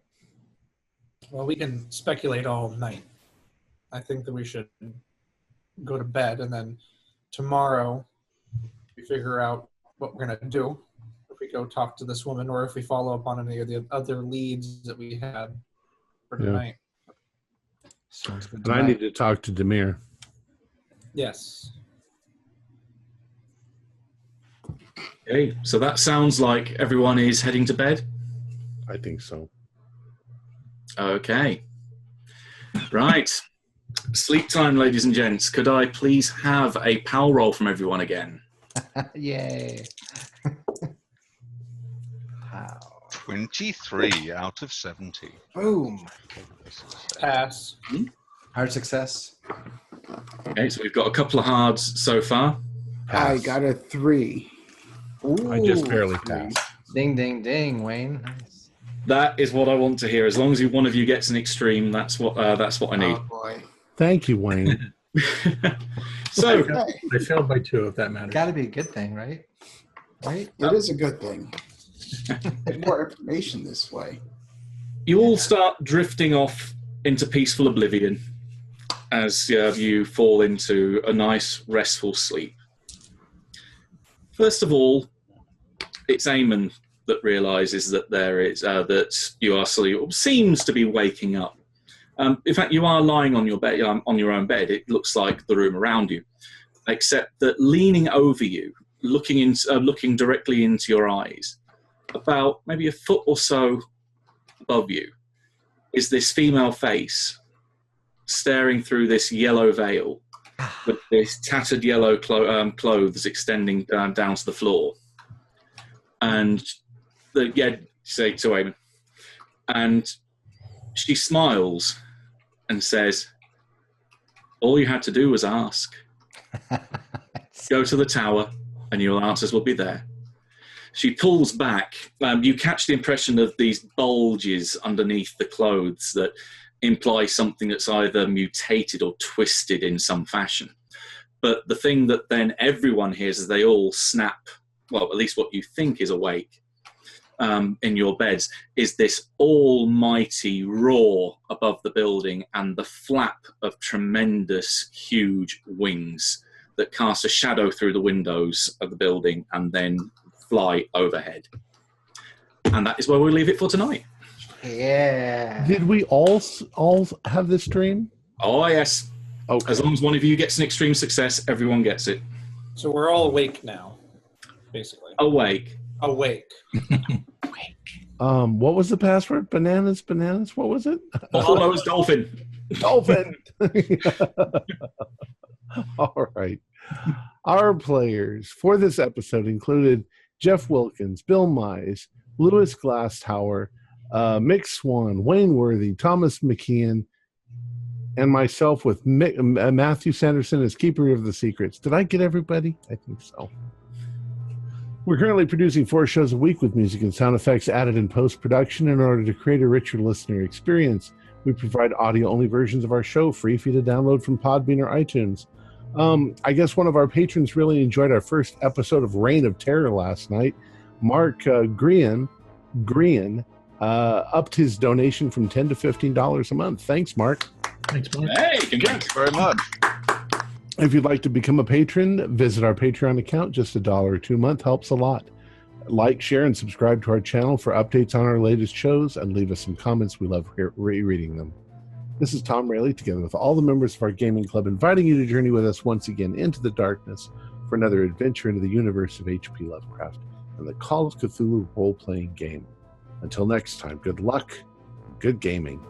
Well, we can speculate all night. I think that we should go to bed, and then tomorrow we figure out what we're going to do. If we go talk to this woman, or if we follow up on any of the other leads that we had for tonight. Sounds good. And I need to talk to Demir. Yes. Okay, so that sounds like everyone is heading to bed. I think so. Okay. Right. Sleep time, ladies and gents. Could I please have a PAL roll from everyone again? Yay. Wow. 23 out of 70. Boom. Pass. Hard success. Okay, so we've got a couple of hards so far. I got a 3. I just Ooh. barely passed. Ding, ding, ding, Wayne. Nice. That is what I want to hear. As long as one of you gets an extreme, that's what I need. Oh boy. Thank you, Wayne. So, I failed by 2, if that matters. Got to be a good thing, right? Right? It is a good thing. Get more information this way. you all start drifting off into peaceful oblivion as you fall into a nice, restful sleep. First of all, it's Eamon that realizes that there is that you are sleeping, seems to be waking up. In fact, you are lying on your bed, on your own bed. It looks like the room around you, except that leaning over you, looking directly into your eyes, about maybe a foot or so above you, is this female face staring through this yellow veil with this tattered yellow clothes extending down to the floor. And say to Eamon, and she smiles and says, "All you had to do was ask. Go to the tower and your answers will be there." She pulls back. You catch the impression of these bulges underneath the clothes that imply something that's either mutated or twisted in some fashion. But the thing that then everyone hears as they all snap, well, at least what you think is awake in your beds, is this almighty roar above the building and the flap of tremendous, huge wings that cast a shadow through the windows of the building and then fly overhead. And that is where we'll leave it for tonight. Yeah. Did we all have this dream? Oh, yes. Okay. As long as one of you gets an extreme success, everyone gets it. So we're all awake now, basically. Awake. Awake. What was the password? Bananas. What was it? Bottlenose dolphin. Dolphin. All right. Our players for this episode included Jeff Wilkins, Bill Mize, Lewis Glasstower, Mick Swan, Wayne Worthy, Thomas McKeon, and myself with Matthew Sanderson as Keeper of the Secrets. Did I get everybody? I think so. We're currently producing 4 shows a week with music and sound effects added in post-production in order to create a richer listener experience. We provide audio-only versions of our show free for you to download from Podbean or iTunes. I guess one of our patrons really enjoyed our first episode of Reign of Terror last night. Mark Green upped his donation from $10 to $15 a month. Thanks, Mark. Thanks, Mark. Hey, congrats. Thank you very much. If you'd like to become a patron, visit our Patreon account. Just $1 or $2 a month helps a lot. Like, share, and subscribe to our channel for updates on our latest shows, and leave us some comments. We love rereading them. This is Tom Rayleigh, together with all the members of our gaming club, inviting you to journey with us once again into the darkness for another adventure into the universe of H.P. Lovecraft and the Call of Cthulhu role-playing game. Until next time, good luck, good gaming.